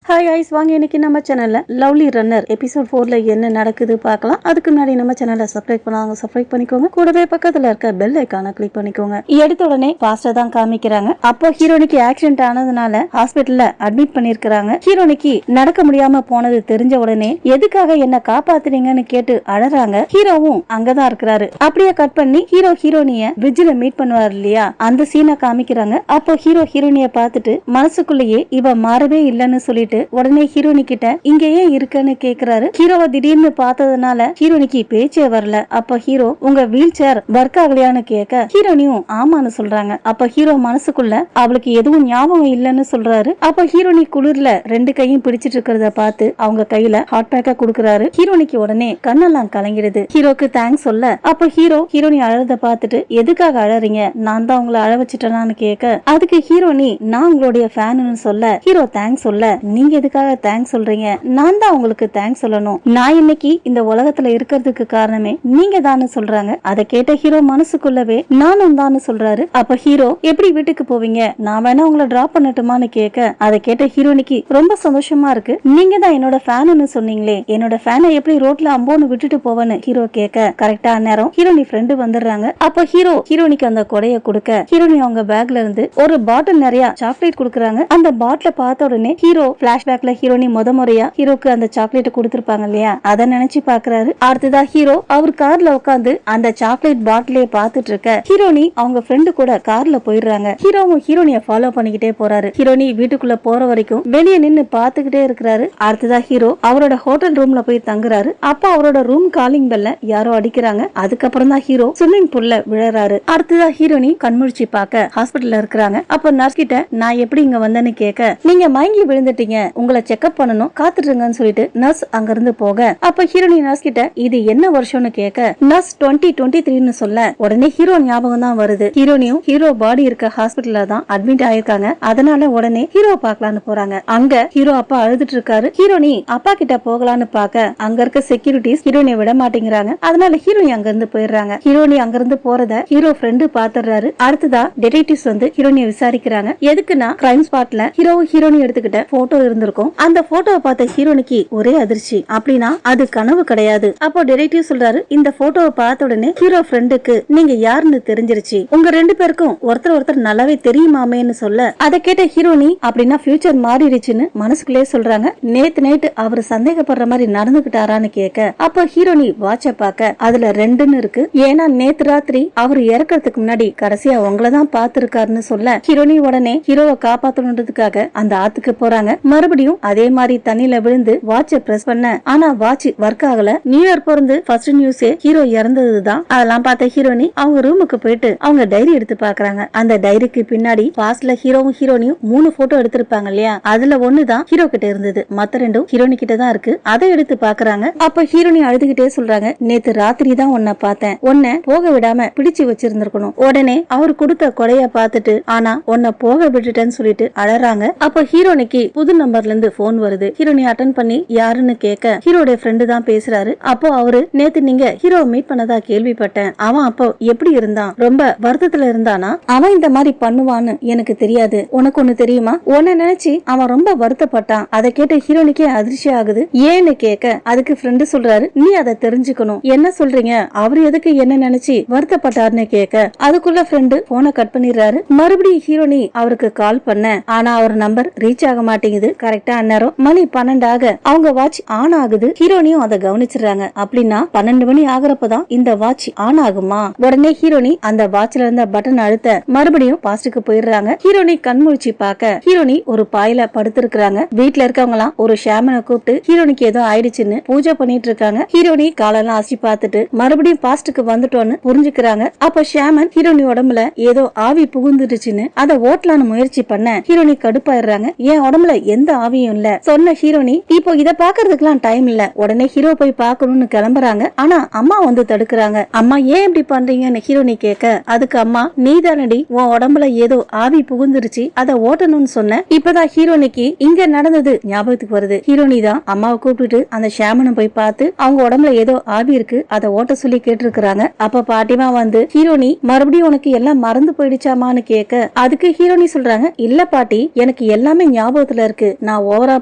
Hi ice வாங்க இன்னைக்கு நம்ம சேனல்ல லவ்லி ரன்னர் எபிசோட் 4ல என்ன நடக்குது பார்க்கலாம். அதுக்கு முன்னாடி நம்ம சேனலை சப்ஸ்கிரைப் பண்ணாங்க, சப்ஸ்கிரைப் பண்ணிக்கோங்க. கூடவே பக்கத்துல இருக்க பெல் ஐகானை கிளிக் பண்ணிக்கோங்க. எடுத்த உடனே ஃபாஸ்டா தான் காமிக்கிறாங்க. அப்போ ஹீரோனிக்கு ஆக்சிடென்ட் ஆனதுனால ஹாஸ்பிட்டல்ல அட்மிட் பண்ணிருக்காங்க. ஹீரோனிக்கு நடக்க முடியாம போனது தெரிஞ்ச உடனே எதுக்காக என்ன காப்பாத்துறீங்கன்னு கேட்டு அழறாங்க. ஹீரோவும் அங்கதான் இருக்கிறாரு. அப்படியே கட் பண்ணி ஹீரோனிய பிரிட்ஜ்ல மீட் பண்ணுவார் இல்லையா, அந்த சீனை காமிக்கிறாங்க. அப்போ ஹீரோனிய பார்த்துட்டு மனசுக்குள்ளேயே இவ மாறவே இல்லைன்னு சொல்லிட்டு உடனே ஹீரோனி கிட்ட இங்க ஏன் இருக்குன்னு கேக்குறாரு. ஹீரோவை திடீர்னு பார்த்ததுனால ஹீரோனிக்கு பேச்சே வரல. அப்ப ஹீரோ உங்க வீல் சேர் ஒர்க் ஆகலையான்னு கேட்க ஹீரோனியும் ஆமான்னு சொல்றாங்க. அப்ப ஹீரோ மனசுக்குள்ள அவளுக்கு எதுவும் ஞாபகம் இல்லைன்னு சொல்றாரு. அப்ப ஹீரோனி குளிர்ல ரெண்டு கையும் பிடிச்சிட்டு இருக்கிறத பார்த்து அவங்க கையில ஹாட் பேக்கா குடுக்கறாரு. ஹீரோனிக்கு உடனே கண்ணெல்லாம் கலங்கிடுது. ஹீரோக்கு தேங்க்ஸ் சொல்ல அப்ப ஹீரோனி அழறத பார்த்துட்டு எதுக்காக அழறீங்க, நான் தான் உங்களை அழ வச்சுட்டேனான்னு கேட்க அதுக்கு ஹீரோனி நான் உங்களுடைய ஃபேன்னு சொல்ல ஹீரோ தேங்க்ஸ் சொல்ல நீங்க எதுக்காக தேங்க்ஸ் சொல்றீங்க, நான் தான் உங்களுக்கு தேங்க்ஸ் சொல்லணும், நான் இன்னைக்கு இந்த உலகத்துல இருக்கிறதுக்கு காரணமே நீங்க தான்னு சொல்றாங்க. அதை கேட்ட ஹீரோ மனசுக்குள்ளவே நானும் தான்னு சொல்றாரு. அப்ப ஹீரோ எப்படி வீட்டுக்கு போவீங்க, நான் வேணா உங்களை டிராப் பண்ணட்டுமான்னு கேட்க அதை கேட்ட ஹீரோனிக்கு ரொம்ப சந்தோஷமா இருக்கு. நீங்க தான் என்னோட ஃபேன்னு சொன்னீங்களே, என்னோட ஃபேனை எப்படி ரோட்ல அம்போன்னு விட்டுட்டு போவேன்னு ஹீரோ கேட்க கரெக்டா நேரம் ஹீரோனி ஃப்ரெண்டு வந்துடுறாங்க. அப்ப ஹீரோனிக்கு அந்த கொடைய கொடுக்க ஹீரோனி அவங்க பேக்ல இருந்து ஒரு பாட்டில் நிறைய சாக்லேட் கொடுக்கறாங்க. அந்த பாட்டில பார்த்த உடனே ஹீரோ பிளாஷ்பேக்ல ஹீரோனி முறையா ஹீரோக்கு அந்த சாக்லேட் கொடுத்திருப்பாங்க இல்லையா, அதை நினைச்சு பாக்குறாரு. அடுத்ததா ஹீரோ அவர் கார்ல உட்காந்து அந்த சாக்லேட் பாட்டிலே பாத்துட்டு இருக்க ஹீரோனி அவங்க ஃப்ரெண்டு கூட கார்ல போயிடுறாங்க. ஹீரோவும் ஹீரோனிய ஃபாலோ பண்ணிக்கிட்டே போறாரு. ஹீரோனி வீட்டுக்குள்ள போற வரைக்கும் வெளியே நின்னு பாத்துக்கிட்டே இருக்கிறாரு. அடுத்ததா ஹீரோ அவரோட ஹோட்டல் ரூம்ல போய் தங்குறாரு. அப்ப அவரோட ரூம் காலிங் பெல்ல யாரோ அடிக்கிறாங்க. அதுக்கப்புறம் தான் ஹீரோ ஸ்விம்மிங் பூல்ல விழறாரு. அடுத்ததா ஹீரோனி கண்முழிச்சு பார்க்க ஹாஸ்பிட்டல்ல இருக்கிறாங்க. அப்ப நர்ஸ் கிட்ட நான் எப்படி இங்க வந்தேன்னு கேட்க நீங்க மயங்கி விழுந்துட்டீங்க, உங்களை செக்அப் பண்ணணும், காத்துட்டுங்கன்னு சொல்லிட்டு நர்ஸ் அங்க இருந்து போக அப்ப ஹீரோனி நர்ஸ் கிட்ட இது என்ன வருஷம்னு கேட்க நர்ஸ் 2023ன்னு சொல்ல உடனே ஹீரோ ஞாபகம் தான் வருது. ஹீரோனியும் ஹீரோ பாடி இருக்க ஹாஸ்பிட்டல்ல தான் அட்மிட் ஆயிருக்காங்க. அதனால உடனே ஹீரோ பாக்கலான்னு போறாங்க. அங்க ஹீரோ அப்பா அழுதுட்டு இருக்காரு. ஹீரோனி அப்பா கிட்ட போகலான்னு பாக்க அங்க இருக்க செக்யூரிட்டிஸ் ஹீரோனிய விட மாட்டேங்கிறாங்க. அதனால ஹீரோனி அங்க இருந்து போயிடுறாங்க. ஹீரோனி அங்க இருந்து போறத ஹீரோ ஃப்ரெண்டு பாத்துறாரு. அடுத்ததா டிடெக்டிவ்ஸ் வந்து ஹீரோனிய விசாரிக்கிறாங்க. எதுக்குன்னா கிரைம் ஸ்பாட்ல ஹீரோனி எடுத்துக்கிட்ட போட்டோ இருந்திருக்கும். அந்த போட்டோவை பார்த்த ஹீரோனிக்கு ஒரே அதிர்ச்சி. அப்படின்னா அது கனவு கிடையாது. அப்போ டிடெக்டிவ் சொல்றாரு இந்த போட்டோவை பார்த்த உடனே ஹீரோ ஃப்ரெண்டுக்கு நீங்க யாருன்னு தெரிஞ்சிருச்சு, உங்க ரெண்டு பேருக்கும் ஒருத்தர் நல்லாவே தெரியுமாமேன்னு சொல்ல அதை கேட்ட ஹீரோனி அப்படின்னா ஃபியூச்சர் மாறிடுச்சுன்னு மனசுக்குள்ளே சொல்றாங்க. நேத்து நைட்டு அவர் சந்தேகப்படுற மாதிரி நடந்துகிட்டாரான்னு கேட்க அப்போ ஹீரோனி வாட்ச பார்க்க அதுல 2ன்னு இருக்கு. ஏன்னா நேத்து ராத்திரி அவர் இறக்கிறதுக்கு முன்னாடி கடைசியா உங்களை தான் பாத்துருக்காருன்னு சொல்ல ஹீரோனி உடனே ஹீரோவை காப்பாத்தணுன்றதுக்காக அந்த ஆத்துக்கு போறாங்க. மறுபடியும் அதே மாதிரி தண்ணியில விழுந்து வாட்ச பிரஸ் பண்ண ஆனா வாட்ச் ஒர்க் ஆகல. நியூ இயர் பிறந்து ஃபர்ஸ்ட் நியூஸே ஹீரோ இறந்ததுதான். அதெல்லாம் பார்த்த ஹீரோனி அவங்க ரூமுக்கு போயிட்டு அவங்க டைரி எடுத்து பாக்குறாங்க. அந்த டைரிக்கு பின்னாடி பாஸ்ட்ல ஹீரோவும் ஹீரோனியும் 3 போட்டோ எடுத்திருப்பாங்க இல்லையா, அதுல ஒண்ணுதான் ஹீரோ கிட்ட இருந்தது, மத்த 2ம் ஹீரோனி கிட்ட தான் இருக்கு. அதை எடுத்து பாக்குறாங்க. அப்ப ஹீரோனி அழுதுகிட்டே சொல்றாங்க நேத்து ராத்திரி தான் உன்னை பார்த்தேன், உன்னை போக விடாம பிடிச்சு வச்சிருந்திருக்கணும். உடனே அவர் கொடுத்த கொலைய பார்த்துட்டு ஆனா உன்னை போக விட்டுட்டேன்னு சொல்லிட்டு அழறாங்க. அப்ப ஹீரோனிக்கு புது நம்பர்ல இருந்து போன் வருது. ஹீரோனி அட்டன் பண்ணி யாருன்னு கேட்க ஹீரோட ஃப்ரெண்டு தான் பேசுறாரு. அப்போ அவரு நேத்து நீங்க ஹீரோ மீட் பண்ணதா கேள்விப்பட்டேன், அவன் அப்போ எப்படி இருந்தான், ரொம்ப வருத்தத்துல இருந்தானா, அவன் இந்த மாதிரி பண்ணுவான்னு எனக்கு தெரியாது, உனக்கு ஒண்ணு தெரியுமா, உன்னை நினைச்சு அவன் ரொம்ப வருத்தப்பட்டான். அதை கேட்ட ஹீரோனிக்கே அதிர்ச்சி ஆகுது. ஏன்னு கேட்க அதுக்கு ஃப்ரெண்டு சொல்றாரு நீ அதை தெரிஞ்சுக்கணும், என்ன சொல்றீங்க, அவர் எதுக்கு என்ன நினைச்சு வருத்தப்பட்டாருன்னு கேட்க அதுக்குள்ள ஃப்ரெண்டு போனை கட் பண்ணிடுறாரு. மறுபடியும் ஹீரோனி அவருக்கு கால் பண்ண ஆனா அவர் நம்பர் ரீச் ஆக மாட்டேங்குது. கரெக்டா அந்நேரம் மணி 12 அவங்க வாட்ச் ஆன் ஆகுது. ஹீரோனியும் அதை கவனிச்சிடுறாங்க. அப்படின்னா 12 மணி ஆகுறப்பதான் இந்த வாட்ச் ஆன் ஆகுமா. உடனே ஹீரோனி அந்த வாட்ச்ல இருந்த பட்டன் அழுத்த மறுபடியும் பாஸ்டுக்கு போயிடுறாங்க. ஹீரோனி கண்முழிச்சு பார்க்க ஹீரோனி ஒரு பாயில படுத்திருக்காங்க. வீட்டுல இருக்கவங்க எல்லாம் ஒரு ஷாமனை கூப்பிட்டு ஹீரோனிக்கு ஏதோ ஆயிடுச்சுன்னு பூஜை பண்ணிட்டு இருக்காங்க. ஹீரோனி காலெல்லாம் அசி பார்த்துட்டு மறுபடியும் பாஸ்டுக்கு வந்துட்டோன்னு புரிஞ்சுக்கிறாங்க. அப்ப ஷாமன் ஹீரோனி உடம்புல ஏதோ ஆவி புகுந்துடுச்சுன்னு அதை ஓட்டலான்னு முயற்சி பண்ண ஹீரோனி கடுப்பாயிடுறாங்க. என் உடம்புல எந்த ஆவியும் இல்ல சொன்ன ஹீரோனி இப்போ இத பாக்குறதுக்கெல்லாம் டைம் இல்ல, உடனே ஹீரோ போய் பாக்கணும்னு கிளம்புறாங்க. ஆனா அம்மா வந்து தடுக்கிறாங்க. அம்மா ஏன் இப்படி பண்றீங்கன்னு ஹீரோனி கேட்க அதுக்கு அம்மா நீ தானடி உன் உடம்புல ஏதோ ஆவி புகுந்துருச்சு அதை ஓட்டணும்னு சொன்ன. இப்பதான் ஹீரோனிக்கு இங்க நடந்தது ஞாபகத்துக்கு வருது. ஹீரோனி தான் அம்மாவை கூப்பிட்டு அந்த ஷாமனை போய் பார்த்து அவங்க உடம்புல ஏதோ ஆவி இருக்கு அதை ஓட்ட சொல்லி கேட்டிருக்காங்க. அப்ப பாட்டிமா வந்து ஹீரோனி மறுபடியும் உனக்கு எல்லாம் மறந்து போயிடுச்சாமான்னு கேட்க அதுக்கு ஹீரோனி சொல்றாங்க இல்ல பாட்டி எனக்கு எல்லாமே ஞாபகத்துல இருக்கு, நான் ஓவரா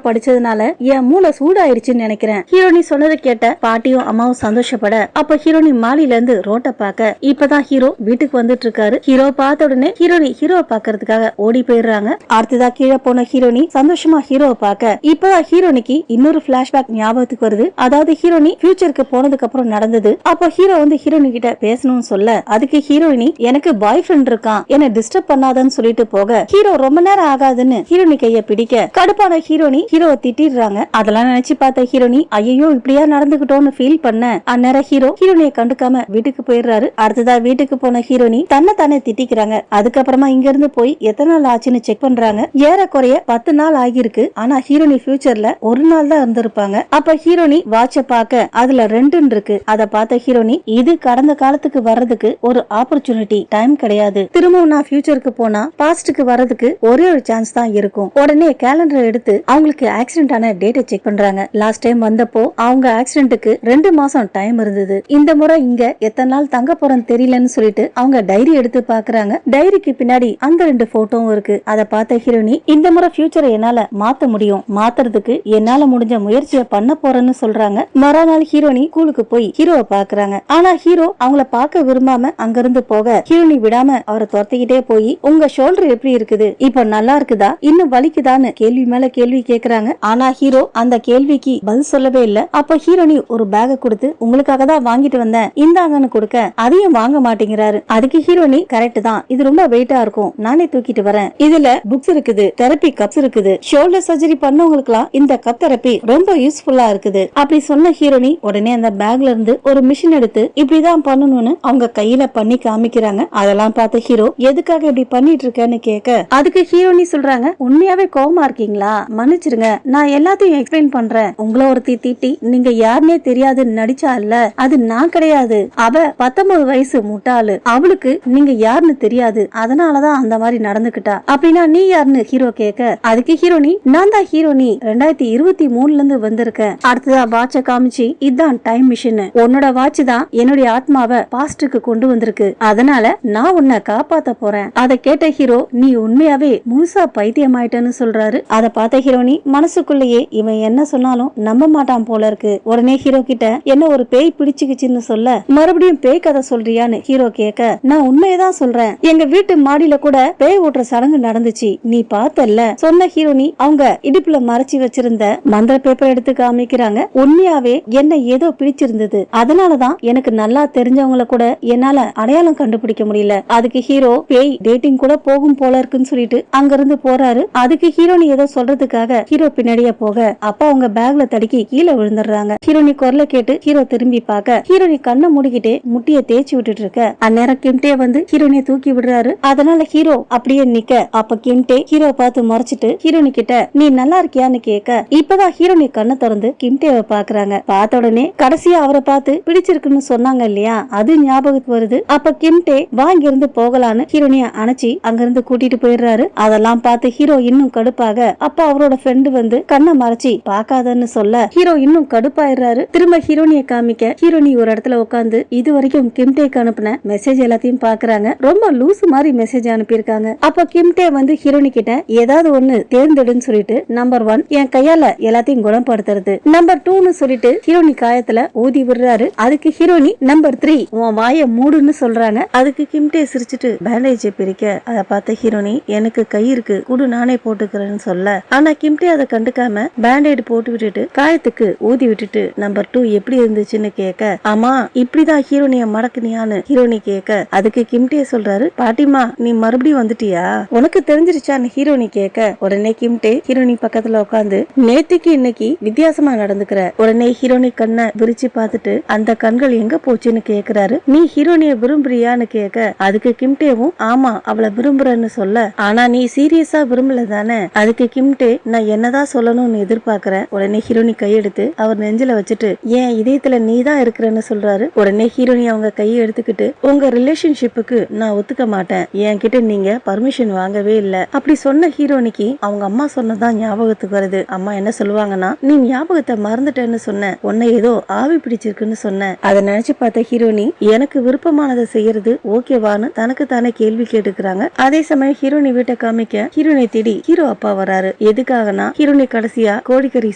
படிச்சதுனால என் மூளை சூடாயிருச்சுன்னு நினைக்கிறேன். ஹீரோனி சொன்னதை கேட்ட பாட்டியும் அம்மாவும் சந்தோஷப்பட அப்ப ஹீரோனி மாடியில இருந்து ரோட்ட பாக்க இப்பதான் ஹீரோ வீட்டுக்கு வந்துட்டு இருக்காரு. ஹீரோ பார்த்த உடனே ஹீரோனி ஹீரோ பாக்குறதுக்காக ஓடி போயிடுறாங்க. அடுத்ததா கீழே போன ஹீரோனி சந்தோஷமா ஹீரோவை பார்க்க இப்பதான் ஹீரோனிக்கு இன்னொரு பிளாஷ்பேக் ஞாபகத்துக்கு வருது. அதாவது ஹீரோனி ஃபியூச்சருக்கு போனதுக்கு அப்புறம் நடந்தது. அப்ப ஹீரோ வந்து ஹீரோனி கிட்ட பேசணும்னு சொல்ல அதுக்கு ஹீரோயினி எனக்கு பாய் ஃப்ரெண்ட் இருக்கான் என்ன டிஸ்டர்ப் பண்ணாதன்னு சொல்லிட்டு போக ஹீரோ ரொம்ப நேரம் ஆகாதுன்னு ஹீரோனி கைய பிடிக்க கடுப்பான ஹீரோனி ஹீரோவை திட்டிடுறாங்க. அதெல்லாம் நினைச்சு பார்த்த ஹீரோனி ஐயோ இப்படியா நடந்துகிட்டோம்னு ஃபீல் பண்ண அந்நேரம் ஹீரோ ஹீரோனியை கண்டுக்காம வீட்டுக்கு போயிடுறாரு. அடுத்ததா வீட்டுக்கு போன ஹீரோனி தன்னை தானே திட்டிக்கிறாங்க. அதுக்கப்புறமா இங்க இருந்து போய் எத்தனை நாள் ஆச்சுன்னு செக் பண்றாங்க. ஏறக்குறைய 10 நாள் ஆகிருக்கு. ஆனா ஹீரோனி ஃபியூச்சர்ல ஒரு நாள் தான் இருந்திருப்பாங்க. அப்ப ஹீரோனி வாட்ச பாக்க அதுல 2 இருக்கு. அத பார்த்த ஹீரோனி இது கடந்த காலத்துக்கு வர்றதுக்கு ஒரு ஆப்பர்ச்சுனிட்டி டைம் கிடையாது. திரும்பவும் நான் ஃபியூச்சருக்கு போனா பாஸ்டுக்கு வர்றதுக்கு ஒரே ஒரு சான்ஸ் தான் இருக்கும். உடனே கேலண்டர் எடுத்து அவங்களுக்கு ஆக்சிடென்ட் ஆன டேட்டை செக் பண்றாங்க. லாஸ்ட் டைம் வந்தப்போ அவங்க ஆக்சிடென்ட்டுக்கு 2 மாசம் டைம் இருந்தது. இந்த முறை இங்க எத்தனை நாள் தங்க போறன்னு தெரியலன்னு சொல்லிட்டு அவங்க டைரி எடுத்து பாக்குறாங்க. டைரிக்கு பின்னாடி அந்த 2 போட்டோவும் இருக்கு. அத பார்த்த ஹீரோனி இந்த முறை ஃபியூச்சரை என்னால மாத்த முடியும், மாத்துறதுக்கு என்னால முடிஞ்ச முயற்சியை பண்ண போறேன்னு சொல்றாங்க. மறுநாள் ஹீரோனி ஸ்கூலுக்கு போய் ஹீரோவை பாக்குறாங்க. ஆனா ஹீரோ அவங்கள பார்க்க விரும்பாம அங்கிருந்து போக ஹீரோனி விடாம அவரை துரத்திக்கிட்டே போய் உங்க ஷோல்டர் எப்படி இருக்குது, இப்ப நல்லா இருக்குதா, இன்னும் வலிக்குதான்னு கேள்வி மேல கேள்வி கேக்குறாங்க. ஆனா ஹீரோ அந்த கேள்விக்கு பதில் சொல்லவே இல்ல. அப்ப ஹீரோனி ஒரு பேக கொடுத்து உங்களுக்காக தான் வாங்கிட்டு வந்தேன் இந்தாங்கன்னு கொடுக்க அதையும் வாங்க மாட்டேங்கிறாரு. அதுக்கு ஹீரோனி கரெக்ட் தான், இது ரொம்ப வெயிட்டா இருக்கும், நானே தூக்கிட்டு வரேன், இதுல புக்ஸ் இருக்குது, தெரப்பி கப்ஸ் இருக்குது, ஷோல்டர் சர்ஜரி பண்ணவங்களுக்குலாம் இந்த கப் தெரப்பி ரொம்ப யூஸ்ஃபுல்லா இருக்குது அப்படி சொன்ன ஹீரோனி உடனே அந்த பேக்ல இருந்து ஒரு மிஷின் எடுத்து இப்படிதான் பண்ணணும்னு அவங்க கையில பண்ணி காமிக்கிறாங்க. அதெல்லாம் பார்த்த ஹீரோ எதுக்காக இப்படி பண்ணிட்டு இருக்கேன்னு கேட்க அதுக்கு ஹீரோனி சொல்றாங்க உண்மையாவே கோவமா இருக்கீங்களா, மன்னிச்சிருங்க, நான் எல்லாத்தையும் எக்ஸ்பிளைன் பண்றேன். உங்களை ஒருத்தி தீட்டி நீங்க யாருன்னே தெரியாதுன்னு நடிச்சா இல்ல, அது நான் கிடையாது. அவ 19 வயசு முட்டாளு, அவளுக்கு நீங்க யாருன்னு தெரியாது, அதனாலதான் அந்த மாதிரி நடந்துகிட்டா. அப்படின்னா நீ யாருன்னு ஹீரோ கேட்க அதுக்கு ஹீரோனி நான் தான் ஹீரோனி 2023ல இருந்து வந்திருக்கேன். அடுத்ததா வாட்ச காமிச்சு இதான் டைம் மிஷின், உன்னோட வாட்ச் தான் என்னுடைய ஆத்மாவை பாஸ்டுக்கு கொண்டு வந்திருக்கு, அதனால நான் உன்னை காப்பாத்த போறேன். அதை கேட்ட ஹீரோ நீ உண்மையாவே முழுசா பைத்தியமாயிட்டேன்னு சொல்றாரு. அதை பார்த்த ஹீரோனி மனசுக்குள்ளேயே இவன் என்ன சொன்னாலும் நம்ப மாட்டான் போல இருக்கு. உடனே ஹீரோ கிட்ட என்ன ஒரு பேய் பிடிச்சுக்கிச்சுன்னு சொல்ல மறுபடியும் பேய் கதை சொல்றியான்னு ஹீரோ கேட்க நான் உண்மையதான் சொல்றேன், எங்க வீட்டு மாடியில கூட பேய் ஓட்டுற சடங்கு நடந்துச்சு, நீ பார்த்தல்ல சொன்ன ஹீரோனி அவங்க இடுப்புல மறைச்சு வச்சிருந்த மந்திர பேப்பர் எடுத்து காமிக்கிறாங்க. உண்மையாவே என்ன ஏதோ பிடிச்சிருந்தது, அதனாலதான் எனக்கு நல்லா தெரிஞ்சவங்கள கூட என்னால அடையாளம் கண்டுபிடிக்க முடியல. அதுக்கு ஹீரோ பேய் டேட்டிங் கூட போகும் போல இருக்குன்னு சொல்லிட்டு அங்க இருந்து போறாரு. அதுக்கு ஹீரோனி ஏதோ சொல்றதுக்காக ஹீரோ பின்னாடியே போக அப்ப அவங்க பேக்ல தடுக்கி கீழே விழுந்துடுறாங்க. ஹீரோனி குரல கேட்டு ஹீரோ திரும்பி பார்க்க ஹீரோனி கண்ணை மூடிக்கிட்டே முட்டிய தேய்ச்சி விட்டுட்டு இருக்க அந்நேரம் கிம்டே வந்து ஹீரோனியை தூக்கி விடுறாரு. அதனால ஹீரோ அப்படியே நிக்க அப்ப கிம்டே ஹீரோ பார்த்து முறைச்சிட்டு ஹீரோனி கிட்ட நீ நல்லா இருக்கியான்னு கேட்க இப்பதான் ஹீரோனி கண்ணை திறந்து கிம்டேவை பாக்குறாங்க. பார்த்த உடனே கடைசியா அவரை பார்த்து பிடிச்சிருக்குன்னு சொன்னாங்க இல்லையா, அது ஞாபகத்துக்கு வருது. அப்ப கிம்டே வாங்கி இருந்து போகலான்னு ஹீரோனிய அணைச்சி அங்கிருந்து கூட்டிட்டு போயிடுறாரு. அதெல்லாம் பார்த்து ஹீரோ இன்னும் கடுப்பாக அப்ப அவரோட ஃப்ரெண்டு வந்து கண்ணை மறைச்சி பாக்காதன்னு சொல்ல ஹீரோ இன்னும் கடுப்பாயிடுறாரு. திரும்ப ஹீரோனிய காமிக்க ஹீரோனி ஒரு இடத்துல உட்காந்து இது வரைக்கும் கிம்டேக்கு அனுப்பின மெசேஜ் எல்லாத்தையும் பாக்குறாங்க. ரொம்ப லூசு மாதிரி மெசேஜ் அனுப்பியிருக்காங்க. அப்ப கிம்டே வந்து ஹீரோனி கிட்ட ஏதாவது ஒண்ணு தேர்ந்தெடுன்னு சொல்லிட்டு நம்பர் 1 என் கையால எல்லாத்தையும் குணப்படுத்துறது, நம்பர் 2ன்னு சொல்லிட்டு ஹீரோனி காயத்துல ஊதி விடுறாரு. அதுக்கு ஹீரோனி நம்பர் 3 உன் வாய மூடுன்னு சொல்றாங்க. அதுக்கு கிம்டே சிரிச்சுட்டு பேண்டேஜ் பிரிக்க அதை பார்த்த ஹீரோனி எனக்கு கை இருக்கு குடு நானே போட்டுக்கிறேன்னு சொல்ல ஆனா கிம்டே அதை கண்டுக்காம பேண்டேட் போட்டு விட்டுட்டு காயத்துக்கு ஊதி விட்டுட்டு நம்பர் 2 எப்படி இருந்துச்சுன்னு கேட்க ஆமா இப்படிதான் ஹீரோனிய மடக்குனியான்னு ஹீரோனி கேட்க அதுக்கு கிம்டே சொல்றாரு பாட்டிமா நீ மறுபடியும் வந்துட்டியா, உனக்கு தெரிஞ்சிருச்சான்னு ஹீரோனி கேட்க உடனே கிம்டே ஹீரோனி பக்கத்துல உட்காந்து நேத்துக்கு இன்னைக்கு வித்தியாசமா நடந்துக்கிற. உடனே ஹீரோனி கண்ணை விரிச்சு பார்த்துட்டு அந்த கண்கள் எங்க போச்சுன்னு கேக்குறாரு. நீ ஹீரோனிய விரும்புறியான்னு கேட்க அதுக்கு கிம்டேவும் ஆமா அவளை விரும்புறன்னு சொல்ல ஆனா நீ சீரியஸா விரும்பல தானே. அதுக்கு கிம்டே நான் என்னதான் சொல்லணும்னு எதிர்பார்க்கிறேன். உடனே ஹீரோனி கையெடுத்து அவர் நெஞ்சில வச்சுட்டு ஏன் இதயத்துல நீ தான் இருக்கிறன்னு சொல்றாரு. உடனே ஹீரோனி அவங்க கையை எடுத்துக்கிட்டு உங்க ரிலேஷன்ஷிப்புக்கு நான் ஒத்துக்க மாட்டேன், என்கிட்ட நீங்க பர்மிஷன் வாங்கவே இல்ல அப்படி சொன்ன ஹீரோனிக்கு அவங்க அம்மா சொன்னதான் ஞாபகத்துக்கு வருது. அம்மா என்ன சொல்லுவாங்கன்னா நீ ஞாபகத்தை மறந்துட்டேன்னு சொன்ன, உன்னை ஏதோ ஆவி பிடிச்சிருக்குன்னு சொன்ன. அதை நினைச்சு பார்த்த ஹீரோனி எனக்கு விருப்பமானதை செய்யறது ஓகேவான்னு தனக்கு தானே கேள்வி கேட்டுக்கிறாங்க. அதே சமயம் ஹீரோனி வீட்டை காமிக்க ஹீரோனை தேடி ஹீரோ அப்பா வராரு. எதுக்காகனா ஹீரோனி கடைசியா கோழிக்கறி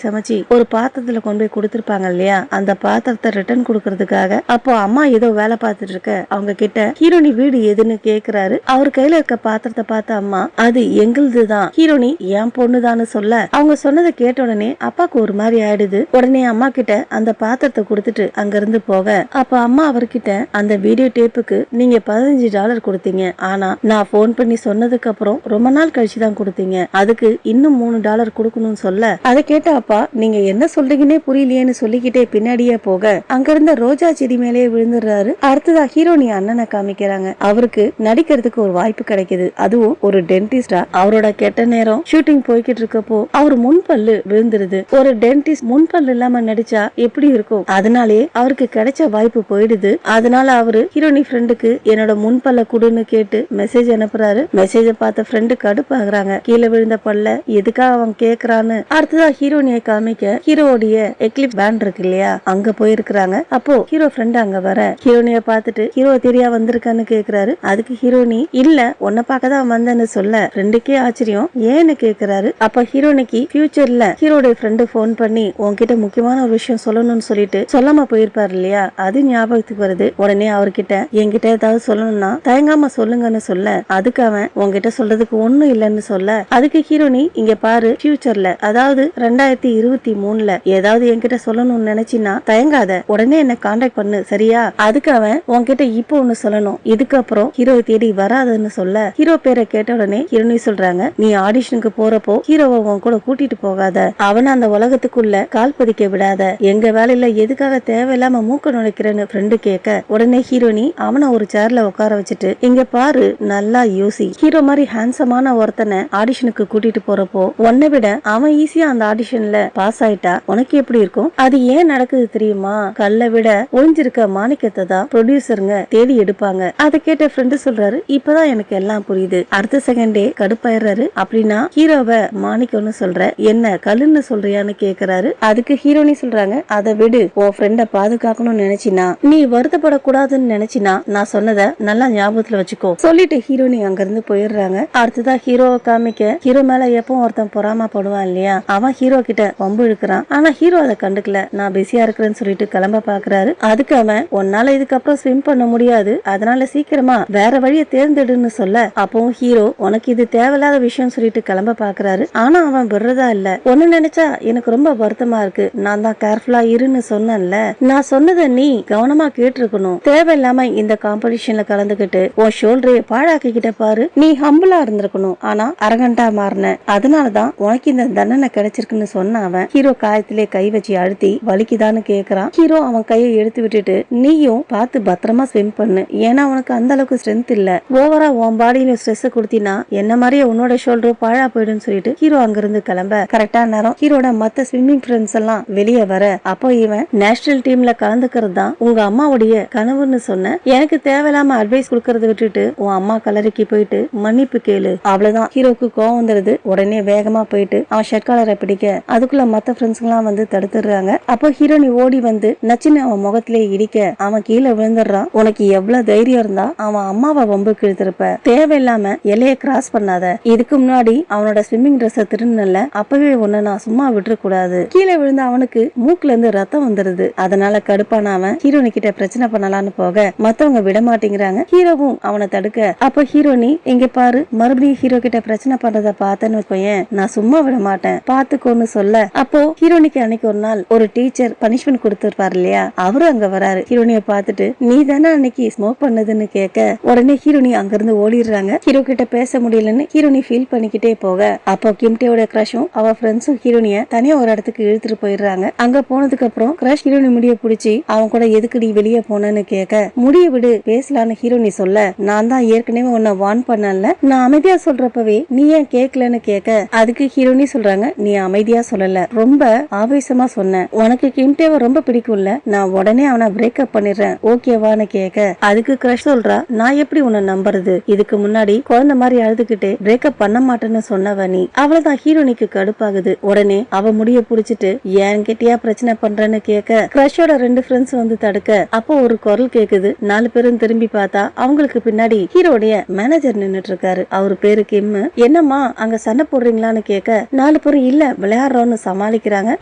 சமைச்சு ஒரு பாத்திரத்துல கொண்டு போய் கொடுத்திருப்பாங்க இல்லையா, அந்த பாத்திரத்தை ரிட்டர்ன் கொடுக்கறதுக்காக அப்போ அம்மா ஏதோ வேலை பார்த்துட்டு இருக்க அவங்க கிட்ட ஹீரோனி வீடு எதுன்னு கேக்குறாரு. அவர் கையில இருக்க பாத்திரத்தை பார்த்த அம்மா அது எங்களுதுதான், ஹீரோனி என் பொண்ணுதான்னு சொல்ல அவங்க சொன்னதை கேட்ட உடனே அப்பாக்கு ஒரு மாதிரி ஆயிடுது. உடனே அம்மா கிட்ட அந்த பாத்திரத்தை கொடுத்துட்டு அங்க இருந்து போக அப்ப அம்மா அவர்கிட்ட அந்த வீடியோ டேப்புக்கு நீங்க $15 கொடுத்தீங்க, ஆனா நான் போன் பண்ணி சொன்னதுக்கு அப்புறம் ரொம்ப நாள் கழிச்சுதான் கொடுத்தீங்க, அதுக்கு இன்னும் $3 கொடுக்கணும்னு சொல்ல அதை கேட்ட அப்பா நீங்க என்ன சொல்றீங்கன்னே புரியலையேன்னு சொல்லிக்கிட்டே பின்னாடியே போக அங்க இருந்த ரோஜா செடி மேலேயே விழுந்துடுறாரு. அடுத்ததா ஹீரோனி அண்ணனை காமிக்கிறாங்க. அவருக்கு நடிக்கிறதுக்கு ஒரு வாய்ப்பு கிடைக்குது, அதுவும் ஒரு டென்டிஸ்டா. அவரோட கெட்ட நேரம் ஷூட்டிங் போய்கிட்டு இருக்கப்போ அவர் முன்பல்லு விழுந்துருது. ஒரு டென்டிஸ்ட் முன்பல்லு இல்லாம நடிச்சா எப்படி இருக்கும், அதனாலே அவருக்கு கிடைச்ச வாய்ப்பு போயிடுது. அதனால அவரு ஹீரோனி ஃப்ரெண்டுக்கு என்னோட முன்பல்ல குடுன்னு கேட்டு மெசேஜ் அனுப்புறாரு. மெசேஜ பார்த்த ஃப்ரெண்டு கடுப்பாகிறாங்க. கீழே விழுந்த பல்ல எதுக்காக அவன் கேக்குறான்னு. அடுத்ததா ஹீரோனியை காமிக்க ஹீரோடைய எக்லிப் பேண்ட் இருக்கு இல்லையா, அங்க போயிருக்கிறாங்க. அப்போ ஹீரோ ஃப்ரெண்ட் அங்க வர ஹீரோனிய பார்த்துட்டு ஹீரோ தெரியா வந்திருக்கான்னு கேக்குறாரு. அதுக்கு ஹீரோனி இல்ல உன்னை பார்க்கதான் வந்தேன்னு சொல்ல ஃப்ரெண்டுக்கே ஆச்சரியம், ஏன்னு கேக்குறாரு. அப்ப ஹீரோனிக்கு ஃபியூச்சர்ல ஹீரோடைய ஃப்ரெண்டு போன் பண்ணி உன்கிட்ட முக்கியமான ஒரு விஷயம் சொல்லணும்னு சொல்லிட்டு சொல்லாம போயிருப்பாரு இல்லையா, அது ஞாபகத்துக்கு வருது. உடனே அவர்கிட்ட என்கிட்ட ஏதாவது சொல்லணும்னா தயங்காம சொல்லுங்கன்னு சொல்ல அதுக்கு அவன் உன்கிட்ட சொல்றதுக்கு ஒண்ணும் இல்லன்னு சொல்ல அதுக்கு ஹீரோனி இங்க பாரு, ஃபியூச்சர்ல அதாவது 2023ல ஏதாவது என்கிட்ட சொல்லணும்னு நினைச்சினா தயங்காத, உடனே என்ன கான்டாக்ட் பண்ணு சரியா. அதுக்கு அவன் உன்கிட்ட இப்போ ஒண்ணு சொல்லணும், இதுக்கப்புறம் ஹீரோ தேடி வராதுன்னு சொல்ல ஹீரோ பேரை கேட்ட உடனே ஹீரோனி சொல்றாங்க நீ ஆடிஷனுக்கு போறப்போ ஹீரோவை உன் கூட கூட்டிட்டு போகாத, அவனை அந்த உலகத்துக்குள்ள கால் பதிக்க விடாத, எங்க வேலையில எதுக்காக தேவையில்லாம மூக்க நுழைக்கிறேன்னு ஃப்ரெண்டு கேட்க உடனே ஹீரோனி அவனை ஒரு சேர்ல உட்கார வச்சுட்டு இங்க பாரு நல்லா யோசி, ஹீரோ மாதிரி ஹேண்ட்ஸமான ஒருத்தனை ஆடிஷனுக்கு கூட்டிட்டு போறப்போ உன்னை விட அவன் ஈஸியா அந்த ஆடிஷன்ல பாஸ் ஆயிட்டா உனக்கு எப்படி இருக்கும், அது ஏன் நடக்குது தெரியுமா, கல்லை விட ஒளிஞ்சிருக்க மாணிக்கத்தை தான் ப்ரொடியூசருங்க தேடி எடுப்பாங்க. அதை கேட்ட ஃப்ரெண்டு சொல்றாரு இப்பதான் எனக்கு எல்லாம் புரியுது. அடுத்த செகண்டே கடுப்பாயிடுறாரு. அப்படின்னா ஹீரோவை மாணிக்கம்னு சொல்ற, என்ன கல்லுன்னு சொல்றியான்னு கேக்குறாரு. அதுக்கு ஹீரோனி சொல்றாங்க அதை விடு, உன் ஃப்ரெண்ட பாதுகாக்கணும்னு நினைச்சினா நீ வருத்தப்படக்கூடாதுன்னு நினைச்சினா நான் சொன்னதை நல்லா ஞாபகத்துல வச்சுக்கோ சொல்லிட்டு ஹீரோனி அங்க இருந்து போயிடுறாங்க. அடுத்ததா ஹீரோவை காமிக்க ஹீரோ மேல எப்பவும் ஒருத்தன் பொறாம படுவான் இல்லையா, அவன் ஹீரோ கிட்ட வம்பு இழுக்கிறான். ஆனா ஹீரோ அதை கண்டுக்கல, நான் பிஸியா இருக்கிறேன்னு சொல்லிட்டு கிளம்ப பாக்குறாரு. அதுக்கு அவன் உன்னால இதுக்கப்புறம் ஸ்விம் பண்ண முடியாது, அதனால சீக்கிரமா வேற வழியை தேர்ந்தெடுன்னு சொல்ல அப்பவும் ஹீரோ உனக்கு இது தேவையில்லாத விஷயம் சொல்லிட்டு கிளம்ப பாக்குறாரு. ஆனா அவன் விடுறதா இல்ல, ஒண்ணு நினைச்சா எனக்கு ரொம்ப வருத்தமா இருக்கு, நான் தான் கேர்ஃபுல்லா இருன்னு சொன்னேன்ல, நான் சொன்னதை நீ கவனமா கேட்டிருக்கணும், தேவையில்லாம இந்த காம்படிஷன்ல கலந்துகிட்டு உன் ஷோல்டரைய பாழாக்கிக்கிட்ட பாரு, நீ ஹம்பிளா இருந்திருக்கணும், ஆனா அரகண்டா மாறின, அதனாலதான் உனக்கு இந்த தண்டனை கிடைச்சிருக்குன்னு சொன்ன அவன் ஹீரோ காயத்திலே கை வச்சு அழுத்தி வலிக்குதான்னு கேக்குறான். ஹீரோ அவன் கையை எடுத்து விட்டுட்டு நீயும் பார்த்து பத்திரமா ஸ்விம் பண்ணு, ஏன்னா உனக்கு அந்த அளவுக்கு ஸ்ட்ரென்த் இல்ல, ஓவரா உன் பாடியில ஸ்ட்ரெஸ் கொடுத்தினா என்ன மாதிரியே உன்னோட ஷோல்டரும் பாழா போயிடுன்னு சொல்லிட்டு ஹீரோ அங்கிருந்து கிளம்ப கரெக்டா நேரம் ஹீரோட மத்த ஸ்விம்மிங் ஃப்ரெண்ட்ஸ் எல்லாம் வெளியே வர அப்போ இவன் நேஷனல் டீம்ல கலந்துக்கிறது தான் உங்க அம்மாவுடைய கனவுன்னு சொன்ன, எனக்கு தேவையில்லாம அட்வைஸ் கொடுக்கறத விட்டுட்டு உன் அம்மா கலரிக்கு போயிட்டு மன்னிப்பு கேளு. அவ்வளவுதான் ஹீரோக்கு கோவம் வந்துருது. உடனே வேகமா போயிட்டு அவன் ஷர்ட் காலரை பிடிக்க அதுக்குள்ள மத்த ஃப்ரெண்ட்ஸ் எல்லாம் வந்து தடுத்துடுறாங்க. அப்போ ஹீரோனி ஓடி வந்து நச்சுன்னு அவன் முகத்திலே இடிக்க அவன் கீழே விழுந்துடுறான். உனக்கு எவ்வளவு தைரியம் இருந்தா அவன் அம்மாவை வம்புக்கு இழுத்திருப்ப, தேவையில்லாம எல்லைய கிராஸ் பண்ணாத, இதுக்கு முன்னாடி அவனோட ஸ்விம்மிங் ட்ரெஸ் திருநல்ல, அப்பவே உன்னை நான் சும்மா விட்டுற கூடாது. கீழே விழுந்த அவனுக்கு மூக்குல இருந்து ரத்தம் வந்துருது. அதனால கடுப்பான அவன் ஹீரோனி கிட்ட பிரச்சனை பண்ணலான்னு போக மத்தவங்க விட மாட்டேங்கிறாங்க. ஹீரோவும் அவனை தடுக்க அப்ப ஹீரோனி இங்க பாரு, மறுபடியும் ஹீரோ கிட்ட பிரச்சனை பண்றத பார்த்தேன்னு வைக்கோயேன், நான் சும்மா விட மாட்டேன் பாத்துக்கோன்னு சொல்ல அப்போ ஹீரோனிக்கு அன்னைக்கு ஒரு நாள் ஒரு டீச்சர் பனிஷ்மெண்ட் கொடுத்திருப்பாரு இல்லையா, அவரு அங்க வராரு. ஹீரோனிய பார்த்துட்டு நீ தானே அன்னைக்கு ஸ்மோக் பண்ணதுன்னு கேட்க உடனே ஹீரோனி அங்க இருந்து ஓடிடுறாங்க. ஹீரோ கிட்ட பேச முடியலன்னு ஹீரோனி ஃபீல் பண்ணிக்கிட்டே போக அப்போ கிம்டேயோட கிரஷும் அவ ஃப்ரெண்ட்ஸும் ஹீரோனிய தனியா ஒரு இடத்துக்கு இழுத்துட்டு போயிடுறாங்க. அங்க போனதுக்கு அப்புறம் கிரஷ் ஹீரோனி முடிய பிடிச்சி அவன் கூட எதுக்குடி வெளியே போனன்னு கேட்க முடிய விடு பேசலான்னு ஹீரோனி சொல்ல நான் தான் ஏற்கனவே உன்னை வார்ன் பண்ணல, நான் அமைதியா சொல்றப்பவே நீ ஏன் கேட்கலன்னு கேட்க அதுக்கு ஹீரோனி சொல்றாங்க நீ அமைதியா சொல்லல, ரொம்ப ஆவேசமா சொன்ன, உனக்கு கிம்டேவை ரொம்ப பிடிக்கும்ல, நான் உடனே அவனை பிரேக்கப் பண்ணிடுறேன் ஓகேவான்னு கேட்க அதுக்கு கிரஷ் சொல்றா நான் எப்படி உன்னை நம்புறது, இதுக்கு முன்னாடி குழந்தை மாதிரி அழுதுகிட்டே பிரேக்கப் பண்ண மாட்டேன்னு சொன்னவ நீ. அவ்வளவுதான் ஹீரோனிக்கு கடுப்பாகுது. உடனே அவ முடிய புடிச்சிட்டு ஏன் கிட்டியா பிரச்சனை பண்றேன்னு கேட்க கிரஷோட 2 ஃப்ரெண்ட்ஸ் வந்து தடுக்க அப்போ ஒரு குரல் கேக்குது. 4 பேரும் திரும்பி பார்த்தா அவங்களுக்கு பின்னாடி ஹீரோடைய மேனேஜர் நின்னுட்டு இருக்காரு. அவரு பேரு கிம். என்னம்மா அங்க சண்டை போடுறீங்களே விளையாடுறீங்களான்னு கேட்க 4 பேரும் இல்ல விளையாடுறோம்னு சமாளிக்கிறாங்க.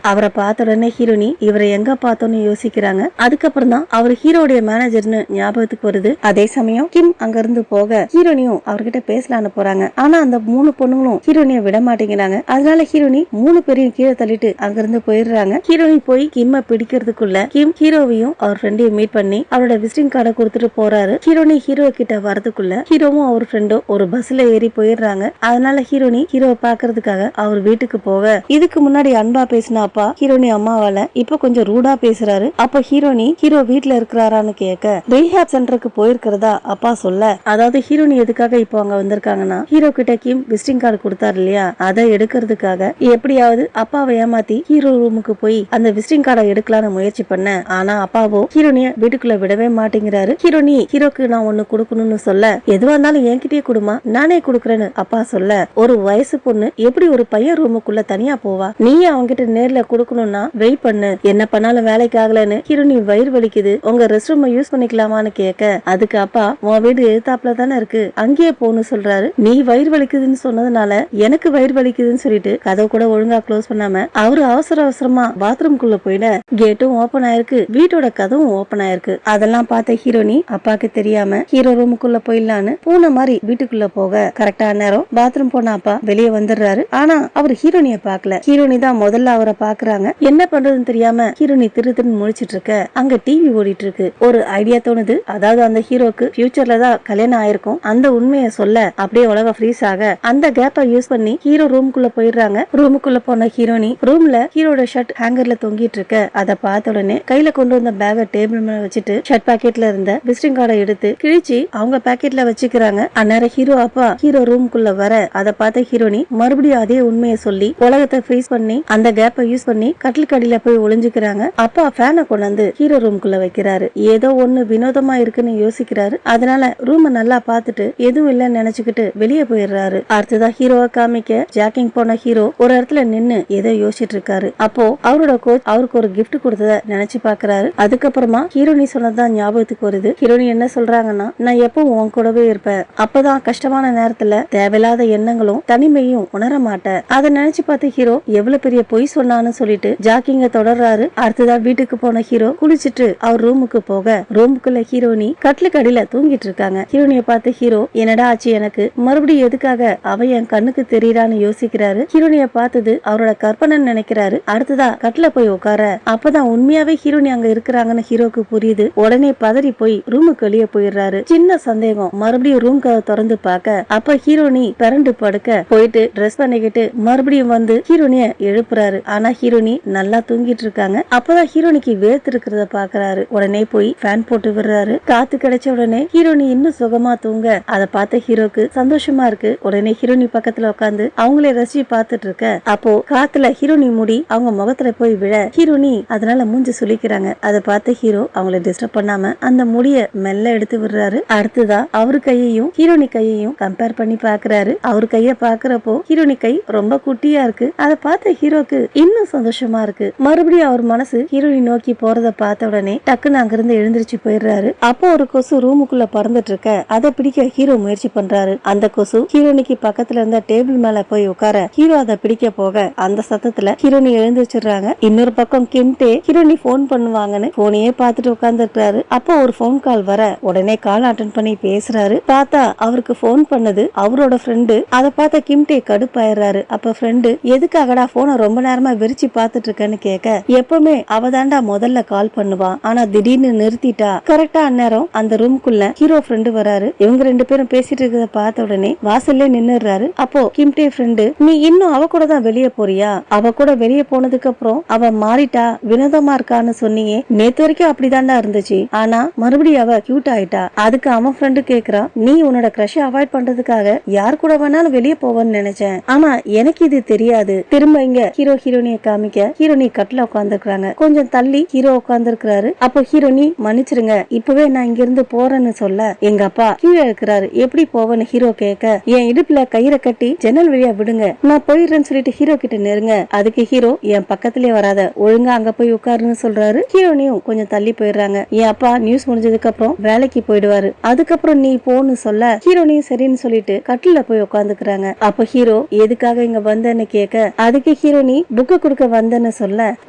அவரை பார்த்த உடனே ஹீரோனி இவரை எங்க பார்த்தோன்னு யோசிக்கிறாங்க. அதுக்கப்புறம் தான் அவர் ஹீரோடைய மேனேஜர்னு ஞாபகத்துக்கு வருது. அதே சமயம் கிம் அங்க இருந்து போக ஹீரோனியும் அவர்கிட்ட பேசலான்னு போறாங்க. ஆனா அந்த 3 பொண்ணுங்களும் ஹீரோனிய விட மாட்டேங்கிறாங்க. அதனால ஹீரோனி 3 பேரையும் கீழே தள்ளிட்டு அங்க இருந்து போயிடுறாங்க. ஹீரோனி போய் கிம்ம பிடிக்கிறதுக்குள்ள கிம் ஹீரோவையும் அவர் ஃப்ரெண்டையும் மீட் பண்ணி அவரோட விசிட்டிங் கார்டை கொடுத்துட்டு போறாரு. ஹீரோனி ஹீரோ கிட்ட வரதுக்குள்ள ஹீரோவும் அவர் ஃப்ரெண்டும் ஒரு பஸ்ல ஏறி போயிடுறாங்க. அதனால ஹீரோனி ஹீரோவை பாக்குறதுக்காக அவர் வீட்டுக்கு போக இதுக்கு முன்னாடி அன்பா பேசின அப்பா ஹீரோனி அம்மாவால இப்ப கொஞ்சம் ரூடா பேசுறாரு. அப்ப ஹீரோனி ஹீரோ வீட்டுல இருக்கிறாரான்னு கேட்க ரீஹாப் சென்டருக்கு போயிருக்கிறதா அப்பா சொல்ல, அதாவது ஹீரோனி எதுக்காக இப்போ அங்க வந்திருக்காங்கன்னா ஹீரோ கிட்ட கிம் விசிட்டிங் கார்டு கொடுத்தாரு இல்லையா, அதை எடுக்கிறதுக்காக எப்படியாவது அப்பாவை ஏமாத்தி ஹீரோ ரூமுக்கு போய் அந்த விசிட்டிங் கார்டை எடுக்கலான்னு முயற்சி பண்ண. ஆனா அப்பாவோ ஹீரோனிய வீட்டுக்குள்ள விடவே மாட்டேங்கிறாரு. ஹீரோனி ஹீரோக்கு நான் ஒண்ணு கொடுக்கணும்னு சொல்ல, எதுவா இருந்தாலும் என்கிட்டயே கொடுமா நானே கொடுக்கறேன்னு அப்பா சொல்ல, ஒரு வயசு பொண்ணு எப்படி ஒரு பையன் ரூமுக்குள்ள தனியா போவா, நீ அவங்கிட்ட நேர்ல கொடுக்கணும்னா வெயிட் பண்ணு, என்ன பண்ணாலும் வேலைக்கு ஆகலன்னு ஹீரோனி வயிறு வலிக்குது, உங்க ரெஸ்ட் ரூம் யூஸ் பண்ணிக்கலாமான்னு கேட்க அதுக்கு அப்பா உன் வீடு எழுத்தாப்புல தானே இருக்கு அங்கேயே போன்னு சொல்றாரு. நீ வயிறு வலிக்குதுன்னு சொன்னதுனால எனக்கு வயிறு வலிக்குதுன்னு சொல்லிட்டு கதவு கூட ஒழுங்கா க்ளோஸ் பண்ணாம அவரு அவசரமா பாத்ரூம்குள்ள போயிட கேட்டும் ஓபன் ஆயிருக்கு, வீட்டோட கதவும் ஓபன் ஆயிருக்கு. அதெல்லாம் பார்த்த ஹீரோனி அப்பாக்கு தெரியாம ஹீரோ ரூமுக்குள்ள போயிடலான்னு பூனை மாதிரி வீட்டுக்குள்ள போக கரெக்டா நேரம் பாத்ரூம் போன அப்பா வெளியே வந்துடுறாரு. ஆனா அவர் ஹீரோனிய பாக்கல. ஹீரோனி தான் முதல்ல அவரை பாக்குறாங்க. என்ன பண்றதுன்னு தெரியாம ஹீரோனி திரு முழிச்சிட்டு இருக்க அங்க டிவி ஓடிட்டு இருக்கு. ஒரு ஐடியா தோணுது, அதாவது அந்த ஹீரோக்கு ஃபியூச்சர்ல தான் கல்யாணம் ஆயிருக்கும், அந்த உண்மையை சொல்ல அப்படியே உலக ஃப்ரீஸ் ஆக அந்த கேப்பை யூஸ் பண்ணி ஹீரோ ரூமுக்குள்ள போயிடுறாங்க. ரூமுக்குள்ள போன ஹீரோனி ரூம்ல ஹீரோட ஷர்ட் ஹேங்கர்ல தொங்கிட்டு இருக்க அதை பார்த்த உடனே கையில கொண்டு வந்த பேக டேபிள் மேல வச்சுட்டு ஷர்ட் பாக்கெட்ல இருந்த விசிட்டிங் கார்டை எடுத்து கிழிச்சு அவங்க பாக்கெட்ல வச்சுக்கிறாங்க. அந்நேரம் ஹீரோ அப்பா ஹீரோ ரூமுக்குள்ள வர அதை பார்த்த ஹீரோனி மறுபடியும் அதே உண்மையை சொல்லி உலகத்தை ஃப்ரீஸ் பண்ணி அந்த கேப்பை யூஸ் பண்ணி கட்டில் கடியில போய் ஒளிஞ்சுக்கிறாங்க. அப்பா ஃபேனை கொண்டாந்து ஹீரோ ரூமுக்குள்ள வைக்கிறாரு. ஏதோ ஒண்ணு வினோதமா இருக்குன்னு யோசிக்கிறாரு. அதனால ரூம் நல்லா பார்த்துட்டு எதுவும் இல்லன்னு நினைச்சுக்கிட்டு வெளியே போயிடுறாரு. அடுத்ததான் ஹீரோவை காமிக்க ஜாக்கிங் போன ஹீரோ ஒரு இடத்துல நின்னு ஏதோ யோசிச்சுட்டு இருக்காரு. அப்போ அவரோட கோச் அவருக்கு ஒரு கிஃப்ட் கொடுத்தத நினைச்சு பாக்குறாரு. அதுக்கப்புறமா ஹீரோனி சொன்னதான் ஞாபகத்துக்கு வருது. ஹீரோனி என்ன சொல்றாங்கன்னா, நான் எப்பவும் உன் கூடவே இருப்பேன், அப்பதான் கஷ்டமான நேரத்துல தேவையில்லாத எண்ணங்களும் தனிமையும் உணர மாட்டேன். அதை நினைச்சு பார்த்து ஹீரோ எவ்வளவு பெரிய பொய் சொன்னான்னு சொல்லிட்டு ஜாக்கிங்க தொடர்றாரு. அடுத்ததான் வீட்டுக்கு போன ஹீரோ குளிச்சுட்டு அவர் ரூமுக்கு போக ரூமுக்குள்ள ஹீரோனி கட்டிலுக்கு அடியில தூங்கிட்டு இருக்காங்க. ஹீரோனிய பார்த்து ஹீரோ என்னடா ஆச்சு எனக்கு, மறுபடியும் எதுக்காக அவ என் கண்ணுக்கு தெரியறான்னு யோசிக்கிறாரு. ஹீரோனிய பார்த்தது அவரோட கற்பனை நினைக்கிறாரு. அடுத்ததா கட்டில போய் உட்கார அப்பதான் உண்மையாவே ஹீரோனி அங்க இருக்கிறாங்கன்னு ஹீரோக்கு புரியுது. உடனே பதறி போய் ரூமுக்கு வெளியே போயிடுறாரு. சின்ன சந்தேகம், மறுபடியும் ரூம் கதவை திறந்து பார்க்க அப்ப ஹீரோனி பிறண்டு படுக்க போயிட்டு ட்ரெஸ் பண்ணிக்கிட்டு மறுபடியும் வந்து ஹீரோனிய எழுப்புறாரு. ஆனா ஹீரோனி நல்லா தூங்கிட்டு இருக்காங்க. அப்பதான் ஹீரோனிக்கு வேர்த்து இருக்கிறத பாக்குறாரு. உடனே போய் ஃபேன் போட்டு விடுறாரு. காத்து கிடைச்ச உடனே ஹீரோனி இன்னும் சுகமா தூங்க அதை பார்த்த ஹீரோக்கு சந்தோஷமா இருக்கு. உடனே ஹீரோனி பக்கத்துல உட்காந்து அவங்களே ரசிச்சு பார்த்துட்டு இருக்க அப்போ காத்துல ஹீரோனி முடி அவங்க முகத்துல போய் விழ ஹீரோனி அதனால மூஞ்சி சுளிக்கிறாங்க. அதை பார்த்த ஹீரோ அவங்கள டிஸ்டர்ப் பண்ணாம அந்த முடிய மெல்ல எடுத்து விடுறாரு. அடுத்ததா அவரு கையையும் ஹீரோனி கையையும் கம்பேர் பண்ணி பாக்குறாரு. அவரு கைய பாக்குறப்போ ஹீரோனி கை ரொம்ப குட்டியா இருக்கு. அதை பார்த்த ஹீரோக்கு இன்னும் சந்தோஷமா இருக்கு. மறுபடியும் அவர் மனசு ஹீரோனி நோக்கி போறத பார்த்த உடனே டக்குன்னு அங்கிருந்து எழுந்திருச்சு போயிடுறாரு. அப்போ ஒரு கொசு ரூமுக்குள்ள பறந்துட்டு இருக்க அதை பிடிக்க ஹீரோ முயற்சி பண்றாரு. அந்த கொசு ஹீரோனிக்கு பக்கத்துல இருந்த டேபிள் மேல போய் உட்கார ஹீரோ அதை பிடிக்க போக அந்த சத்தத்துல ஹீரோனி எழுந்திருச்சிடுறாங்க. இன்னொரு பக்கம் கிம்டே ஹீரோனி போன் பண்ணுவாங்கன்னு போனையே பார்த்துட்டு உட்கார்ந்து இருக்காரு. அப்போ ஒரு போன் கால் வர உடனே கால் அட்டன் பண்ணி பேசுறாரு. பார்த்தா அவருக்கு போன் பண்ணது அவரோட ஃப்ரெண்டு. அதை பார்த்த கிம்டே கடுப்பாயிடுறாரு. அப்ப ஃப்ரெண்டு எதுக்காகடா போனை ரொம்ப நேரமா விரிச்சு பார்த்துட்டு இருக்கேன்னு கேட்க எப்பவுமே அவதாண்டா முதல்ல கால் பண்ணுவா, ஆனா திடீர்னு நிறுத்திட்டா. கரெக்டா அந்நேரம் அந்த ரூம்குள்ள ஹீரோ ஃப்ரெண்டு வராரு. இவங்க 2 பேரும் பேசிட்டு இருக்கிறத பார்த்த உடனே வாசல்ல நின்னுறாரு. அப்போ கிம்டே ஃப்ரெண்டு, நீ இன்னும் அவ கூட தான் வெளியே போறியா, அவ கூட வெளியே போனதுக்கு அப்புறம் அவ மாறிட்டா வினோதமா இருக்கான்னு சொன்னியே, நேத்து வரைக்கும் அப்படிதான்டா இருந்துச்சு, ஆனா மறுபடியும் அவ கியூட் ஆயிட்டா. அதுக்கு அவன் ஃப்ரெண்டு கேக்குறான், நீ உன்னோட கிரஷ் அவாய்ட் பண்றதுக்காக யார் கூட வேணாலும் வெளியே போவன்னு நினைச்சேன், ஆனா எனக்கு இது தெரியாது. திரும்ப இங்க ஹீரோ ஹீரோனிய காமிக்க ஹீரோனி கட்டில உட்கார்ந்து இருக்காங்க. கொஞ்சம் தள்ளி ஹீரோ உட்கார்ந்து இருக்கிறாரு. அப்போ ஹீரோனி, மன்னிச்சிருங்க இப்பவே நான் இங்க இருந்து போறேன்னு சொல்ல எங்க அப்பா கீழே இருக்கிறாரு, எப்படி போவேன்னு ஹீரோ கேட்க என் இடுப்புல கயிறை கட்டி ஜன்னல் வழியா விடுங்க, நான் போயிடுறேன்னு சொல்லிட்டு ஹீரோ கிட்ட நெருங்க. அதுக்கு ஹீரோ, என் பக்கத்திலே வராத, ஒழுங்கா அங்க போய் உட்காருன்னு சொல்றாரு. ஹீரோனியும் கொஞ்சம் தள்ளி போயிடுறாங்க. என் அப்பா நியூஸ் முடிஞ்சதுக்கு அப்புறம் வேலைக்கு போயிடுவாரு, அதுக்கப்புறம் நீ போன்னு சொல்ல ஹீரோனியும் சரின்னு சொல்லிட்டு கட்டில போய் உட்காந்துக்கிறாங்க. அப்ப ஹீரோ எதுக்காக இங்க வந்தேன்னு கேட்க அதுக்கு ஹீரோனி புக்கு கொடுக்க வந்தேன்னு சொல்ல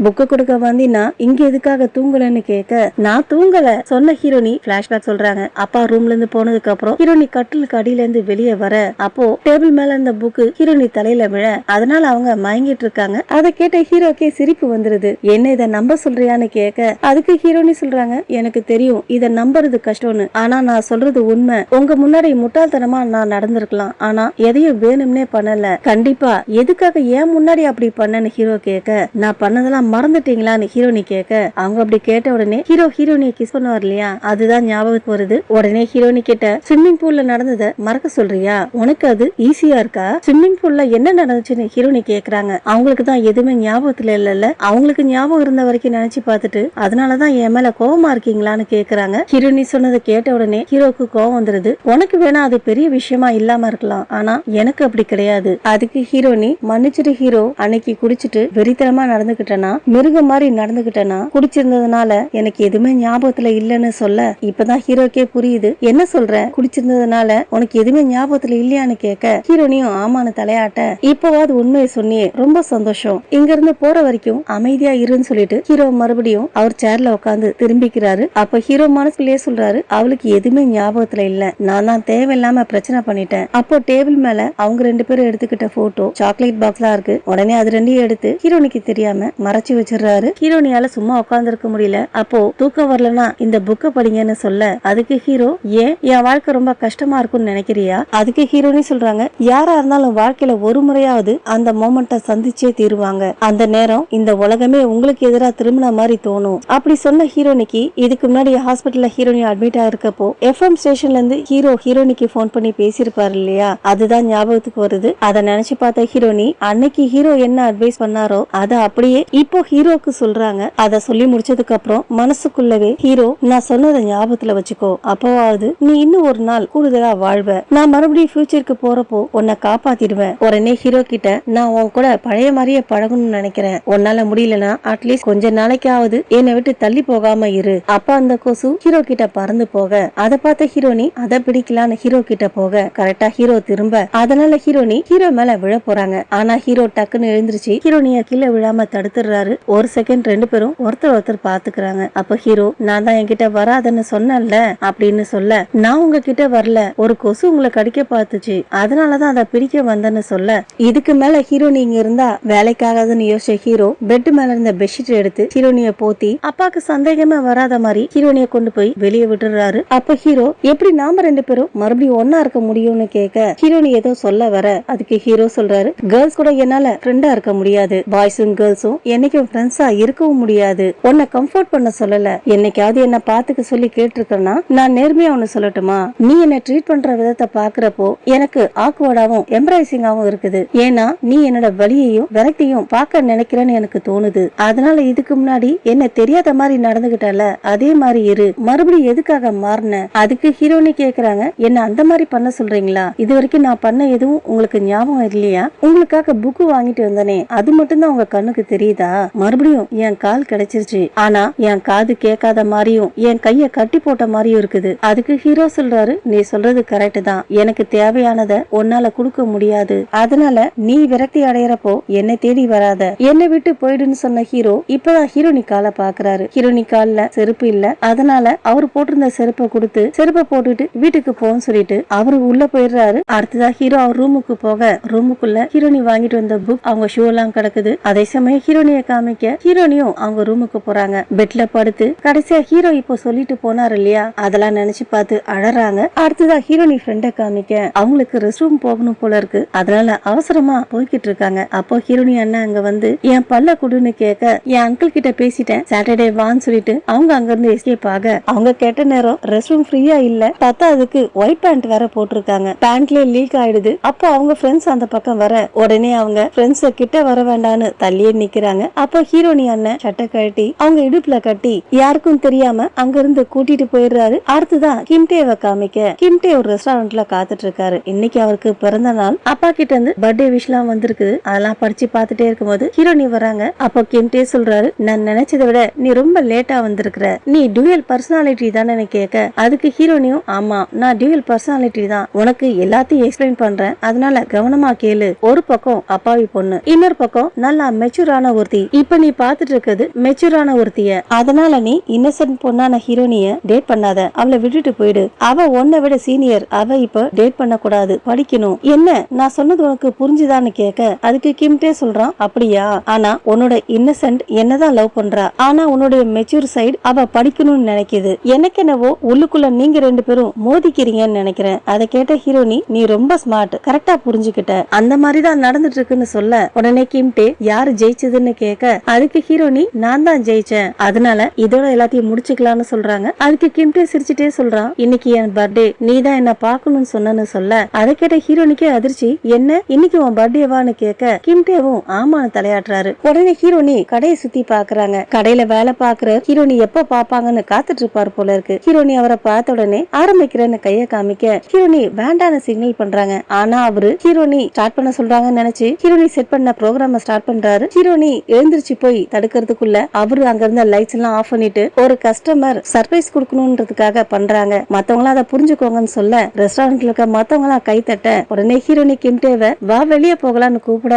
புக்கு கொடுக்க வந்தீங்கன்னா இங்க எதுக்காக தூங்கலன்னு கேட்க நான் தூங்கல சொன்ன ஹீரோனி பிளாஷ்பேக் சொல்றாங்க. அப்பா ரூம்ல இருந்து போனதுக்கு அப்புறம் ஹீரோனி கட்டிலுக்கு அடியில இருந்து வெளியே வர அப்போ டேபிள் மேல இருந்த புக்கு ஹீரோனி தலையில விழ அதனால அவங்க மயங்கிட்டு இருக்காங்க. அதை கேட்ட ஹீரோக்கே சிரிப்பு வந்துருது. என்ன இதை நம்ப சொல்றியான்னு கேட்க அதுக்கு ஹீரோனி சொல்றாங்க எனக்கு தெரியும் இதை நம்புறது கஷ்டம்னு, ஆனா நான் சொல்றது உண்மை. உங்க முன்னாடி முட்டாள்தனமா நான் நடந்திருக்கலாம், ஆனா எதையும் வேணும்னே பண்ணல. கண்டிப்பா எதுக்காக ஏன் முன்னாடி அப்படி பண்ணன்னு ஹீரோ கேட்க நான் பண்ணதெல்லாம் மறந்துட்டீங்களான்னு ஹீரோனி கேட்க அவங்க அப்படி கேட்ட உடனே ஹீரோனியை கிஸ் பண்ணுவார் இல்லையா, அதுதான் ஞாபகத்துக்கு வருது. உடனே ஹீரோனி கிட்ட ஸ்விம்மிங் பூல்ல நடந்ததை மறக்க சொல்றியா, உனக்கு அது ஈஸியா இருக்கா, ஸ்விம்மிங் பூல்ல என்ன நடந்துச்சுன்னு ஹீரோனி கேக்குறாங்க. அவங்களுக்கு தான் எதுவுமே ஞாபகத்துல இல்ல, அவங்களுக்கு ஞாபகம் இருந்த வரைக்கும் நினைச்சு பார்த்துட்டு அதனாலதான் என் மேல கோவமா இருக்கீங்களான்னு கேக்குறாங்க. ஹீரோனி சொன்னதை கேட்ட உடனே ஹீரோக்கு கோவம் வந்துருது. உனக்கு வேணா அது பெரிய விஷயமா இல்லாம இருக்கலாம், ஆனா எனக்கு அப்படி கிடையாது. அதுக்கு ஹீரோனி மன்னிச்சிட்டு ஹீரோ, அன்னைக்கு குடிச்சிட்டு வெறித்தனமா நடந்துகிட்டனா, மிருகம் மாதிரி நடந்துகிட்டனா, குடிச்சிருந்ததுனால எனக்கு எதுவுமே ஞாபகத்துல இல்லன்னு சொல்ல இப்பதான் ஹீரோக்கே புரியுது. என்ன சொல்ற, குடிச்சிருந்ததுனால உனக்கு எதுவுமே ஞாபகத்துல இல்லையான்னு கேட்க ஹீரோனியும் ஆமான்னு தலையாட்ட இப்பவாது உண்மையை சொன்னியே ரொம்ப சந்தோஷம், இங்க இருந்து போற வரைக்கும் அமைதியா இருன்னு சொல்லிட்டு ஹீரோ மறுபடியும் அவர் சேர்ல உட்காந்து திரும்பிக்கிறாரு. அப்ப ஹீரோ மனசுலயே சொல்றாரு அவளுக்கு எதுவுமே ஞாபகத்துல இல்ல, நான் தான் தேவையில்லாம பிரச்சனை பண்ணிட்டேன். அப்போ டேபிள் மேல அவங்க ரெண்டு பேரும் எடுத்துக்கிட்ட போட்டோ சாக்லேட் பாக்ஸ்லாம் இருக்கு. உடனே அது ரெண்டையும் எடுத்து ஹீரோனிக்கு தெரியாம மறைச்சு வச்சிடறாரு. ஹீரோனியால சும்மா உட்கார்ந்து இருக்க முடியல. அப்போ தூக்கம் வரலன்னா இந்த புக்க படிங்கன்னு சொல்ல அதுக்கு ஹீரோ ஏன் என் வாழ்க்கை ரொம்ப கஷ்டமா இருக்கும்னு நினைக்கிறியா, அதுக்கு ஹீரோனி சொல்றாங்க யாரா இருந்தாலும் வாழ்க்கையில ஒரு முறையாவது அந்த மொமெண்ட்டை சந்திச்சே தீருவாங்க, அந்த நேரம் இந்த உலகமே உங்களுக்கு எதிராக திரும்பின மாதிரி தோணும். அப்படி சொன்ன ஹீரோனிக்கு இதுக்கு முன்னாடி ஹாஸ்பிட்டல்ல ஹீரோனி அட்மிட் ஆயிருக்கப்போ எஃப்எம் ஸ்டேஷன்ல இருந்து ஹீரோனிக்கு போன் பண்ணி பேசியிருப்பாரு இல்லையா, அதுதான் ஞாபகத்துக்கு வருது. அதை நினைச்சு பார்த்த ஹீரோனி அன்னைக்கு ஹீரோ என்ன அட்வைஸ் பண்ணாரோ அதை அப்படியே இப்போ ஹீரோக்கு சொல்றாங்க. அதை சொல்லி முடிச்சதுக்கு அப்புறம் மனசுக்குள்ளவே ஹீரோ நான் சொன்னதை ஞாபகத்துல வச்சுக்கோ, அப்போவாவது நீ இன்னும் ஒரு நாள் கூடுதலா வாழ்வ, நான் மறுபடியும் ஃபியூச்சருக்கு போறப்போ உன்னை காப்பாத்திடுவேன். உடனே ஹீரோ கிட்ட நான் உன் கூட பழைய மாதிரியே பழகணும்னு நினைக்கிறேன், உன்னால முடியலன்னா அட்லீஸ்ட் கொஞ்ச நாளைக்காவது என்னை விட்டு தள்ளி போகாம இரு. அப்ப அந்த கொசு ஹீரோ கிட்ட பறந்து போக அதை பார்த்த ஹீரோனி அதை பிடிக்கலான்னு ஹீரோ கிட்ட போக கரெக்டா ஹீரோ திரும்ப, அதனால ஹீரோனி ஹீரோ மேல விழ போறாங்க. ஆனா ஹீரோ டக்குன்னு எழுந்திருச்சு ஹீரோனிய கீழே விழாம தடுத்துறாரு. ஒரு செகண்ட் ரெண்டு பேரும் ஒருத்தர் பாத்துக்கிறாங்க. அப்ப ஹீரோ நான் தான் என்கிட்ட வராதன்னு சொன்னேன்ல அப்படின்னு சொல்ல நான் உங்ககிட்ட வரல, ஒரு கொசு உங்களை கடிக்க பார்த்துச்சு, அதனாலதான் அதை பிடிக்க வந்தேன்னு சொல்ல இதுக்கு மேல ஹீரோனி இங்க இருந்தா வேலைக்காகாதுன்னு யோசிச்ச ஹீரோ பெட் மேல இருந்த பெட்ஷீட் எடுத்து ஹீரோனிய போத்தி அப்பாக்கு சந்தேகமே வராத மாதிரி ஹீரோனிய கொண்டு போய் வெளியே விட்டுறாரு. அப்ப ஹீரோ எப்படி நாம ரெண்டு பேரும் மறுபடியும் ஒன்னா இருக்க முடியும்னு கேட்க ஹீரோனி ஏதோ சொல்ல வர அதுக்கு ஹீரோ சொல்றாரு கேர்ள்ஸ் கூட என்னால ஃப்ரெண்டா இருக்க முடியாது, பாய்ஸும் கேர்ள்ஸும் என்னைக்கும் ஃப்ரெண்ட்ஸா இருக்கவும் முடியாது, உன்னை கம்ஃபர்ட் பண்ண சொல்லல, என்னைக்காவது என்ன பாத்துக்க சொல்லி கேட்டிருக்கேன்னா நான் நேர்மையா ஒண்ணு சொல்லட்டுமா, நீ என்ன ட்ரீட் பண்ற விதத்தை பாக்குறப்போ எனக்கு ஆக்வர்டாவும் எம்ப்ரைசிங்காவும் இருக்குது, ஏன்னா நீ என்னோட வலியையும் விரக்தியும் பார்க்க நினைக்கிறேன்னு எனக்கு தோணுது, அதனால இதுக்கு முன்னாடி என்ன தெரியாத மாதிரி நடந்துகிட்டல அதே மாதிரி இரு, மறுபடியும் எதுக்காக மாறின. அதுக்கு ஹீரோனி கேக்குறாங்க என்ன அந்த மாதிரி பண்ண சொல்றீங்களா, இது வரைக்கும் நான் பண்ண எதுவும் உங்களுக்கு ஞாபகம் இல்லையா, உங்களுக்காக புக்கு வாங்கிட்டு வந்தனே அது மட்டும் தான் உங்க கண்ணுக்கு தெரியுதா, மறுபடியும் என் கால் கிடைச்சிருச்சு, ஆனா என் காது கேட்காத மாதிரியும் என் கைய கட்டி போட்ட மாதிரியும் இருக்குது. அதுக்கு ஹீரோ சொல்றாரு நீ சொல்றது கரெக்ட் தான், எனக்கு தேவையானதை உன்னால கொடுக்க முடியாது, அதனால நீ விரக்தி அடையறப்போ என்னை தேடி வராத, என்னை விட்டு போயிடுன்னு சொன்ன ஹீரோ இப்பதான் ஹீரோனி காலை பாக்குறாரு. ஹீரோனி கால்ல செருப்பு இல்ல, அதனால அவரு போட்டிருந்த செருப்பை கொடுத்து செருப்பை போட்டுட்டு வீட்டுக்கு போன்னு சொல்லிட்டு அவரு உள்ள போயிடுறாரு. அடுத்ததா ஹீரோ அவர் ரூமுக்கு போக ரூமுக்குள்ள ஹீரோனி வாங்கிட்டு வந்த புக் அவங்க ஷூ எல்லாம் கிடக்குது. அதே சமயம் ஹீரோனிய காமிக்க ஹீரோனியும் அவங்க ரூமுக்கு போறாங்க. பெட்ல படுத்து கடைசியா ஹீரோ இப்போ சொல்லிட்டு போனாரு இல்லையா அதெல்லாம் நினைச்சு பார்த்து அழறாங்க. அடுத்ததா ஹீரோனி ஃப்ரெண்ட காமிக்க அவங்களுக்கு ரெஸ்ட் ரூம் போகணும் போல இருக்கு, அதனால அவசரமா போய்கிட்டு இருக்காங்க. அப்போ ஹீரோனி அண்ணா அங்க வந்து என் பல்ல குடுன்னு கேட்க என் அங்கிள் கிட்ட பேசிட்டேன் சாட்டர்டே வான்னு சொல்லிட்டு அவங்க அங்க இருந்து எஸ்கேப் ஆக அவங்க கேட்ட நேரம் ரெஸ்ட் ரூம் ஃப்ரீயா இல்ல, பார்த்தா அதுக்கு ஒயிட் பேண்ட் வேற போட்டிருக்காங்க, பேண்ட்ல லீக் ஆயிடுது. அப்போ அவங்க ஃப்ரெண்ட்ஸ் அந்த பக்கம் வர உடனே அவங்க ஃப்ரெண்ட்ஸ் கிட்ட வர வேண்டான்னு தள்ளியே நிக்கிறாங்க. அப்போ ஹீரோனி அண்ணன் சட்டை கட்டி அவங்க இடுப்புல கட்டி யாருக்கும் தெரியாம அங்க இருந்து கூட்டிட்டு போயிடுறாரு. அடுத்துதான் கிம்டேவை காமிக்க கிம்டே ஒரு ரெஸ்டாரண்ட்ல காத்துட்டு இருக்காரு. இன்னைக்கு அவருக்கு பிறந்த நாள், அப்பா கிட்ட இருந்து பர்த்டே விஷ் எல்லாம் வந்திருக்குது, அதெல்லாம் படிச்சு பார்த்துட்டே இருக்கும்போது ஹீரோனி வராங்க. அப்போ கிம்டே சொல்றாரு நான் நினைச்சதை விட நீ ரொம்ப லேட்டா வந்திருக்கிற, நீ டூயல் பர்சனாலிட்டி தானே கேட்க அதுக்கு ஹீரோனியும் ஆமா நான் டியூயல் பர்சனாலிட்டி தான், உனக்கு எல்லாத்தையும் எக்ஸ்பிளைன் பண்றேன் அதனால கவனமா கேளு. ஒரு பக்கம் அப்பாவி பொண்ணு, இன்னொரு பக்கம் நல்லா மெச்சூரான ஒருத்தி. இப்ப நீ பாத்துட்டு இருக்கிறது மெச்சூரான ஒருத்திய. அதனால நீ இன்னசென்ட் பொண்ணான ஹீரோனிய டேட் பண்ணாத, அவளை விட்டுட்டு போயிடு. அவ உன்னை விட சீனியர், அவ இப்ப டேட் பண்ண கூடாது, படிக்கணும். என்ன நான் சொன்னது உனக்கு புரிஞ்சுதான்னு கேட்க அதுக்கு கிம்டே சொல்றான், அப்படியா, ஆனா உன்னோட இன்னசென்ட் என்னதான் லவ் பண்றா, ஆனா உன்னுடைய மெச்சூர் சைடு அவ படிக்கணும்னு நினைக்குது. எனக்கு என்னவோ உள்ளுக்குள்ள நீங்க ரெண்டு பேரும் மோதிக்கிறீங்கன்னு நினைக்கிறேன். அதை கேட்ட ஹீரோனி, நீ ரொம்ப ஸ்மார்ட், கரெக்டா புரிஞ்சுக்கிட்ட, அந்த மாதிரிதான் நடந்துட்டு இருக்குன்னு சொல்ல உடனே கிம்டே யாரு ஜெயிச்சதுன்னு கேட்க அதுக்கு ஹீரோனி, நான் தான் ஜெயிச்சேன், அதனால இதோட எல்லாத்தையும் முடிச்சுக்கலாம்னு சொல்றாங்க. அதுக்கு கிம்டே சிரிச்சுட்டே சொல்றான், இன்னைக்கு என் பர்த்டே, நீ தான் என்ன பாக்கணும்னு சொன்னு சொல்ல அதை கேட்ட ஹீரோனிக்கே அதிர்ச்சி. என்ன இன்னைக்கு உன் பர்த்டேவான்னு கேட்க கிம்டேவும் ஆமான்னு தலையாட்டுறாரு. உடனே ஹீரோனி கடையை சுத்தி பாக்குறாங்க. கடையில வேலை பாக்குற ஹீரோனி எப்ப பாப்பாங்கன்னு காத்துட்டு இருப்பாரு போல இருக்கு. ஹீரோனி அவரை பார்த்த உடனே ஆரம்பிக்கிறேன்னு கைய காமிக்க ஹீரோனி வேண்டான சிக்னல் பண்றாங்க. ஆனா அவரு ஹீரோனி ஸ்டார்ட் பண்ண சொல்றாங்கன்னு நினைச்சு ஹீரோனி செட் பண்ண ப்ரோக்ராம ஸ்டார்ட் பண்றாரு. ஹீரோனி எழுந்திருச்சு போய் தடுக்கிறதுக்குள்ள அவரு அங்க இருந்த லைட்ஸ் எல்லாம் ஆஃப் பண்ணிட்டு ஒரு கஸ்டமர் சர்ப்ரைஸ் கொடுக்கணும்ன்றதுக்காக பண்றாங்க. மத்தவங்க அதை புரிஞ்சுக்கோங்கன்னு சொல்ல ரெஸ்டாரண்ட்ல இருக்க மத்தவங்க எல்லாம் கை தட்ட உடனே ஹீரோனி கிம்டேவை வா வெளியே போகலான்னு கூப்பிட,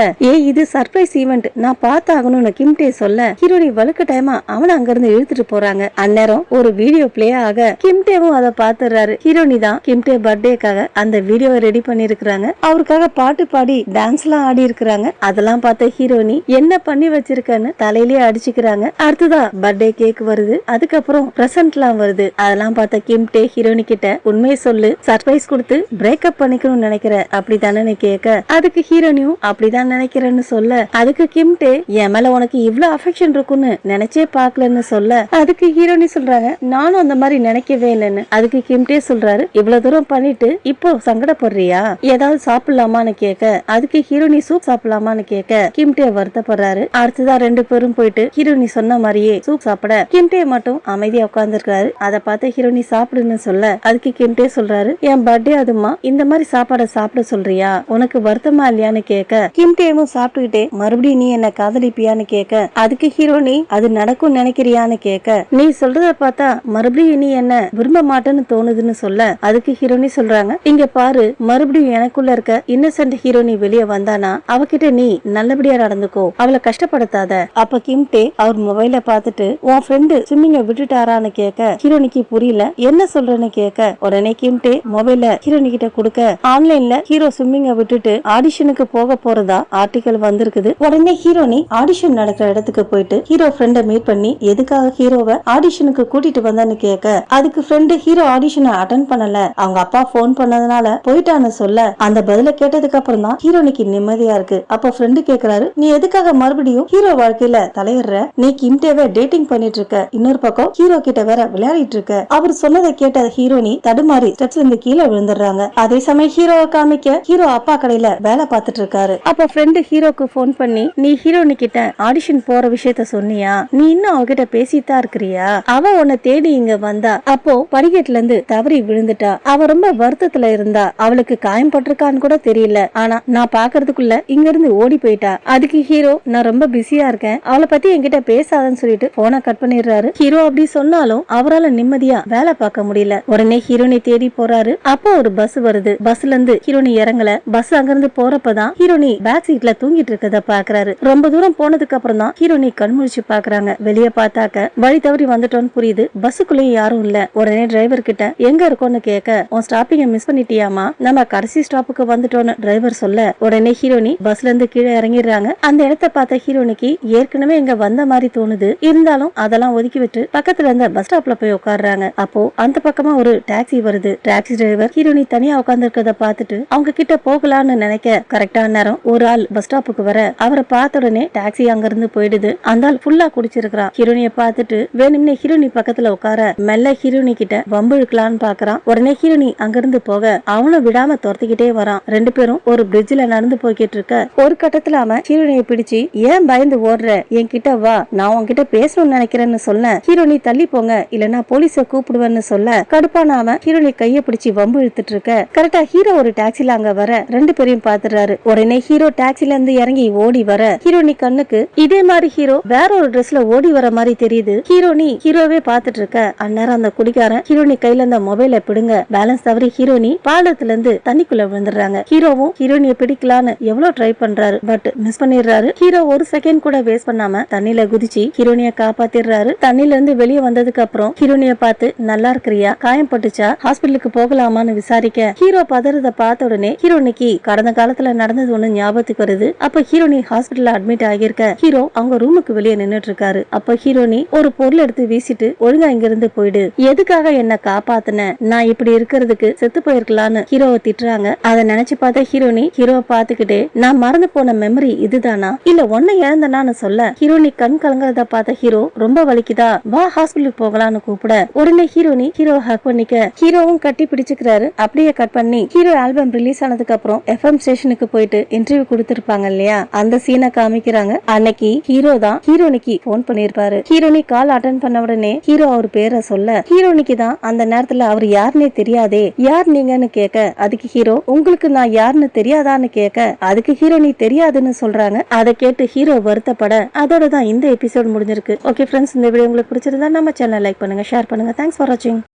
இது சர்ப்ரைஸ் ஈவென்ட், நான் பார்த்தாகணும்னு கிம்டே சொல்ல ஹீரோனி வழுக்க டைமா அவனை அங்க இருந்து இழுத்துட்டு போறாங்க. அந்நேரம் ஒரு வீடியோ பிளே ஆக கிம்டேவும் அதை பாத்துறாரு. ஹீரோனி தான் கிம்டே பர்த்டேக்காக அந்த வீடியோவை ரெடி பண்ணி இருக்கிறாங்க. அவருக்காக பாட்டு பாடி டான்ஸ் எல்லாம் ஆடி இருக்கிறாங்க. அதெல்லாம் பார்த்த ஹீரோனி என்ன பண்ணி வச்சிருக்கன்னு தலையிலேயே அடிச்சுக்கிறாங்க. அடுத்ததா பர்த்டே கேக் வருது, அதுக்கப்புறம் பிரசன்ட் எல்லாம் வருது. அதெல்லாம் பார்த்த கிம்டே ஹீரோனி கிட்ட உண்மையை சொல்லு, சர்ப்ரைஸ் கொடுத்து பிரேக்கப் பண்ணிக்கணும்னு நினைக்கிற அப்படித்தானே கேட்க அதுக்கு ஹீரோனியும் அப்படிதான் நினைக்கிறேன்னு சொல்ல அதுக்கு கிம்டே என் மேல உனக்கு இவ்வளவு அஃபெக்ஷன் இருக்குன்னு நினைச்சே பாக்கலன்னு சொல்ல அதுக்கு ஹீரோனி சொல்றாங்க, நானும் அந்த மாதிரி நினைக்கவே இல்லைன்னு. அதுக்கு கிம்டே சொல்றாரு, இவ்வளவு தூரம் பண்ணிட்டு இப்போ சங்கடப்படுறியா, ஏதாவது சாப்பிடலாமான்னு கேட்க அதுக்கு ஹீரோனி சூப் சாப்பிடலாமான்னு கேட்க கிம்டே வருத்தப்படுறாரு. அடுத்ததா ரெண்டு பேரும் போயிட்டு ஹீரோனி சொன்ன மாதிரியே சூப் சாப்பிட கிம்டே மட்டும் அமைதியா உட்கார்ந்து இருக்காரு. அதை பார்த்து ஹீரோனி சாப்பிடுன்னு சொல்ல அதுக்கு கிம்டே சொல்றாரு, என் பர்த்டே அதுமா இந்த மாதிரி சாப்பாடை சாப்பிட சொல்றியா, உனக்கு வருத்தமா இல்லையான்னு கேட்க கிம்டேவும் சாப்பிட்டுக்கிட்டே மறுபடியும் நீ என்ன காதலிப்பியான்னு கேட்க அதுக்கு ஹீரோனி அது நடக்கும் நினைக்கிறியான்னு கேட்க நீ சொல்றத பார்த்தா மறுபடியும் நீ என்ன விரும்ப மாட்டேன்னு தோணுதுன்னு சொல்ல அதுக்கு ஹீரோனி சொல்றாங்க, இங்க பாரு, மறுபடியும் எனக்குள்ள இருக்க இன்னசென்ட் ஹீரோனி வெளியே வந்தானா அவகிட்ட நீ நல்லபடியா நடந்துக்கோ, அவளை கஷ்டப்படுத்தாத. அப்ப கிம்டே அவர் மொபைல பார்த்துட்டு உன் ஃப்ரெண்டு ஸ்விம்மிங்க விட்டுட்டாரான்னு கேட்க ஹீரோனிக்கு புரியல, என்ன சொல்றேன்னு கேட்க உடனே கிம்டே மொபைல ஹீரோனி கிட்ட கொடுக்க ஆன்லைன்ல ஹீரோ ஸ்விம்மிங்க விட்டுட்டு ஆடிஷனுக்கு போக போறதா ஆர்டிகல் வந்திருக்குது. உடனே ஹீரோனி ஆடிஷன் நடக்கிற இடத்துக்கு போயிட்டு ஹீரோ ஃப்ரெண்ட மீட் பண்ணி எதுக்காக ஹீரோவை ஆடிஷனுக்கு கூட்டிட்டு வந்தான்னு கேட்க அதுக்கு ஃப்ரெண்டு ஹீரோ ஆடிஷனை அட்டென்ட் பண்ணல, அவங்க அப்பா போன் பண்ணதுனால போயிட்டான்னு சொல்ல அந்த பதில கேட்டதுக்கு அப்புறம் தான் ஹீரோனிக்கு நிம்மதியா இருக்கு. அப்ப ஃப்ரெண்டு கேக்குறாரு, நீ எதுக்காக மறுபடியும் ஹீரோ வாழ்க்கையில தலையிடுற, நீ கிம்டேவை டேட்டிங் பண்ணிட்டு இருக்க, இன்னொரு பக்கம் ஹீரோ கிட்ட வேற விளையாடிட்டு இருக்க. அவர் சொன்னதை கேட்ட ஹீரோனி தடுமாறி ஸ்டெப்ஸ்ல இருந்து கீழே விழுந்துடுறாங்க. அதே சமயம் ஹீரோவை காமிக்க ஹீரோ அப்பா கடையில வேலை பார்த்துட்டு இருக்காரு. அப்ப ஃப்ரெண்டு ஹீரோக்கு போன் பண்ணி, நீ ஹீரோனி கிட்ட ஆடிஷன் போற விஷயத்த சொன்னியா, நீ இன்னும் அவகிட்ட பேசித்தான் இருக்கிறியா, அவ உன்னை தேடி இங்க வந்தா, அப்போ படிக்கட்டுல இருந்து தவறி விழுந்துட்டா, அவ ரொம்ப வருத்தத்துல இருந்தா, அவளுக்கு காயம் பட்டிருக்கான்னு கூட தெரியல, ஆனா நான் பாக்குறதுக்குள்ள இங்க இருந்து ஓடி போயிட்டா. அதுக்கு ஹீரோ, நான் ரொம்ப பிஸியா இருக்கேன், அவளை பத்தி என்கிட்ட பேசாதன்னு சொல்லிட்டு போனை கட் பண்ணிடுறாரு. ஹீரோ அப்படி சொன்னாலும் அவரால் நிம்மதியா வேலை பார்க்க முடியல. உடனே ஹீரோனி தேடி போறாரு. அப்போ ஒரு பஸ் வருது. பஸ்ல இருந்து ஹீரோனி இறங்கல. பஸ் அங்கிருந்து போறப்பதான் ஹீரோனி பேக் சீட்ல தூங்கிட்டு இருக்கத பாக்குறாரு. ரொம்ப தூரம் போனதுக்கு அப்புறம் தான் ஹீரோனி கண்முழிச்சு பாக்குறாங்க. வெளியே பார்த்தாக்க வழி தவறி வந்துட்டோன்னு புரியுது. பஸ்ஸுக்குள்ளேயும் யாரும் இல்ல. உடனே டிரைவர் கிட்ட எங்க இருக்கோன்னு கேட்க, உன் ஸ்டாப்பிங்க மிஸ் பண்ணிட்டியாமா, நம்ம கடைசி ஸ்டாப்புக்கு வந்துட்டோன்னு டிரைவர் சொல்ல உடனே ஹீரோனி பஸ்ல இருந்து கீழே இறங்கிடுறாங்க. அந்த இடத்த பார்த்த ஹீரோனிக்கு ஏற்கனவே இங்க வந்த மாதிரி தோணுது. இருந்தாலும் அதெல்லாம் ஒதுக்கி விட்டு பக்கத்துல இருந்த பஸ் ஸ்டாப்ல போய் உட்காடுறாங்க. அப்போ அந்த பக்கமா ஒரு டாக்ஸி வருது. டாக்ஸி டிரைவர் ஹீரோனி தனியா உட்கார்ந்து இருக்கிறத பார்த்துட்டு அவங்க கிட்ட போகலான்னு நினைக்க கரெக்டான நேரம் ஒரு ஆள் பஸ் ஸ்டாப்புக்கு வர அவரை பார்த்த உடனே டாக்ஸி அங்க இருந்து போயிடுது. அந்த ஆள் ஃபுல்லா குடிச்சிருக்கான். ஹீரோனிய பார்த்துட்டு வேணும்னே ஹீரோனி பக்கத்துல உட்கார மெல்ல ஹீரோனி கிட்ட வம்பு இழுக்கலான்னு பாக்குறான். உடனே ஹீரோனி அங்க இருந்து போக அவனும் விடாம துரத்திக்கிட்டே வரான். ரெண்டு பேரும் ஒரு பிரிட்ஜ்ல நடந்து போய்கிட்டு இருக்க ஒரு கட்டத்துல அவன் ஹீரோனியை பிடிச்சு, ஏன் பயந்து ஓடுற, என்கிட்ட வா, நான் உன்கிட்ட பேசணும்னு நினைக்கிறேன்னு சொல்ல ஹீரோனி தள்ளி போங்க இல்லன்னா போலீஸ கூப்பிடுவேன்னு சொல்ல கடுப்பான அவன் ஹீரோனி கைய பிடிச்சி வம்பு இழுத்துட்டு இருக்க கரெக்டா ஹீரோ ஒரு டாக்ஸில அங்க வர ரெண்டு பேரையும் பாத்துறாரு. உடனே ஹீரோ டாக்ஸில இருந்து இறங்கி ஓடி வர ஹீரோனி கண்ணுக்கு இதே மாதிரி ஹீரோ வேற ஒரு ட்ரெஸ்ல ஓடி வர மாதிரி தெரியுது. ஹீரோனி ஹீரோவே பாத்துட்டு இருக்க அந்நேரம் அந்த குடிக்காரன் ஹீரோனி கையில இருந்த மொபைல பிடுங்க பேலன்ஸ் தவறி ஹீரோனி பாலத்துல இருந்து தண்ணிக்குள்ள விழுந்துடுறாங்க. ஹீரோ ஹீரோவும் ஹீரோயினிய பிடிக்கலான்னு எவ்வளவு ட்ரை பண்றாரு, பட் மிஸ் பண்ணிடுறாரு. ஹீரோ ஒரு செகண்ட் கூட வேஸ்ட் பண்ணாம தண்ணில குதிச்சு ஹீரோயினிய காப்பாத்திடுறாரு. தண்ணில இருந்து வெளியே வந்ததுக்கு அப்புறம் ஹீரோயினிய பார்த்து நல்லா இருக்கிறியா, காயம் பட்டுச்சா, ஹாஸ்பிட்டலுக்கு போகலாமான்னு விசாரிக்க ஹீரோ பதறத பார்த்த உடனே ஹீரோனிக்கு கடந்த காலத்துல நடந்தது ஒண்ணு ஞாபகத்துக்கு வருது. அப்ப ஹீரோனி ஹாஸ்பிட்டல்ல அட்மிட் ஆகியிருக்க ஹீரோ அவங்க ரூமுக்கு வெளியே நின்னுட்டு இருக்காரு. அப்ப ஹீரோனி ஒரு பொருள் எடுத்து வீசிட்டு ஒழுங்கா இங்க இருந்து போயிடு, எதுக்காக என்ன காப்பாத்துன, நான் இப்படி இருக்கிறதுக்கு செத்து போயிருக்கலான்னு ஹீரோவை திட்டுறாங்க. அதை நினைச்சு பார்த்த ஹீரோனி ஹீரோவை பார்த்துக்கிட்டே நான் மறந்து போன மெமரி இதுதானா இல்ல ஒன்ன இழந்தனான்னு சொல்ல ஹீரோனி கண் கலங்கறத பார்த்த ஹீரோ ரொம்ப வலிக்குதா, வா ஹாஸ்பிட்டலுக்கு போகலான்னு கூப்பிட உடனே ஹீரோனி ஹீரோ ஹக் பண்ணிக்க ஹீரோவும் கட்டி பிடிச்சுக்கிறாரு. அப்படியே கட் பண்ணி ஹீரோ ஆல்பம் ரிலீஸ் ஆனதுக்கு அப்புறம் எஃப்எம் ஸ்டேஷனுக்கு போயிட்டு இன்டர்வியூ கொடுத்திருப்பாங்க இல்லையா, அந்த சீனை காமிக்கிறாங்க. அன்னைக்கு ஹீரோ தான் ஹீரோனிக்கு போன் பண்ணிருப்பாரு. ஹீரோனி கால் அட்டன் பண்ண உடனே ஹீரோ அவர் பேரை சொல்ல ஹீரோனிக்கு தான் அந்த நேரத்துல அவர் யாருன்னே தெரியாதே, யார் நீங்கன்னு கேட்க அதுக்கு ஹீரோ உங்களுக்கு நான் யாருன்னு தெரியாதான்னு கேட்க அதுக்கு ஹீரோனி தெரியாதுன்னு சொல்றாங்க. அதை கேட்டு ஹீரோ வருத்தப்பட அதோட தான் இந்த எபிசோட் முடிஞ்சிருக்கு. ஓகே ஃப்ரெண்ட்ஸ், இந்த வீடியோ உங்களுக்கு பிடிச்சிருந்தா நம்ம சேனல் லைக் பண்ணுங்க, ஷேர் பண்ணுங்க. தேங்க்ஸ் ஃபார் வாட்சிங்.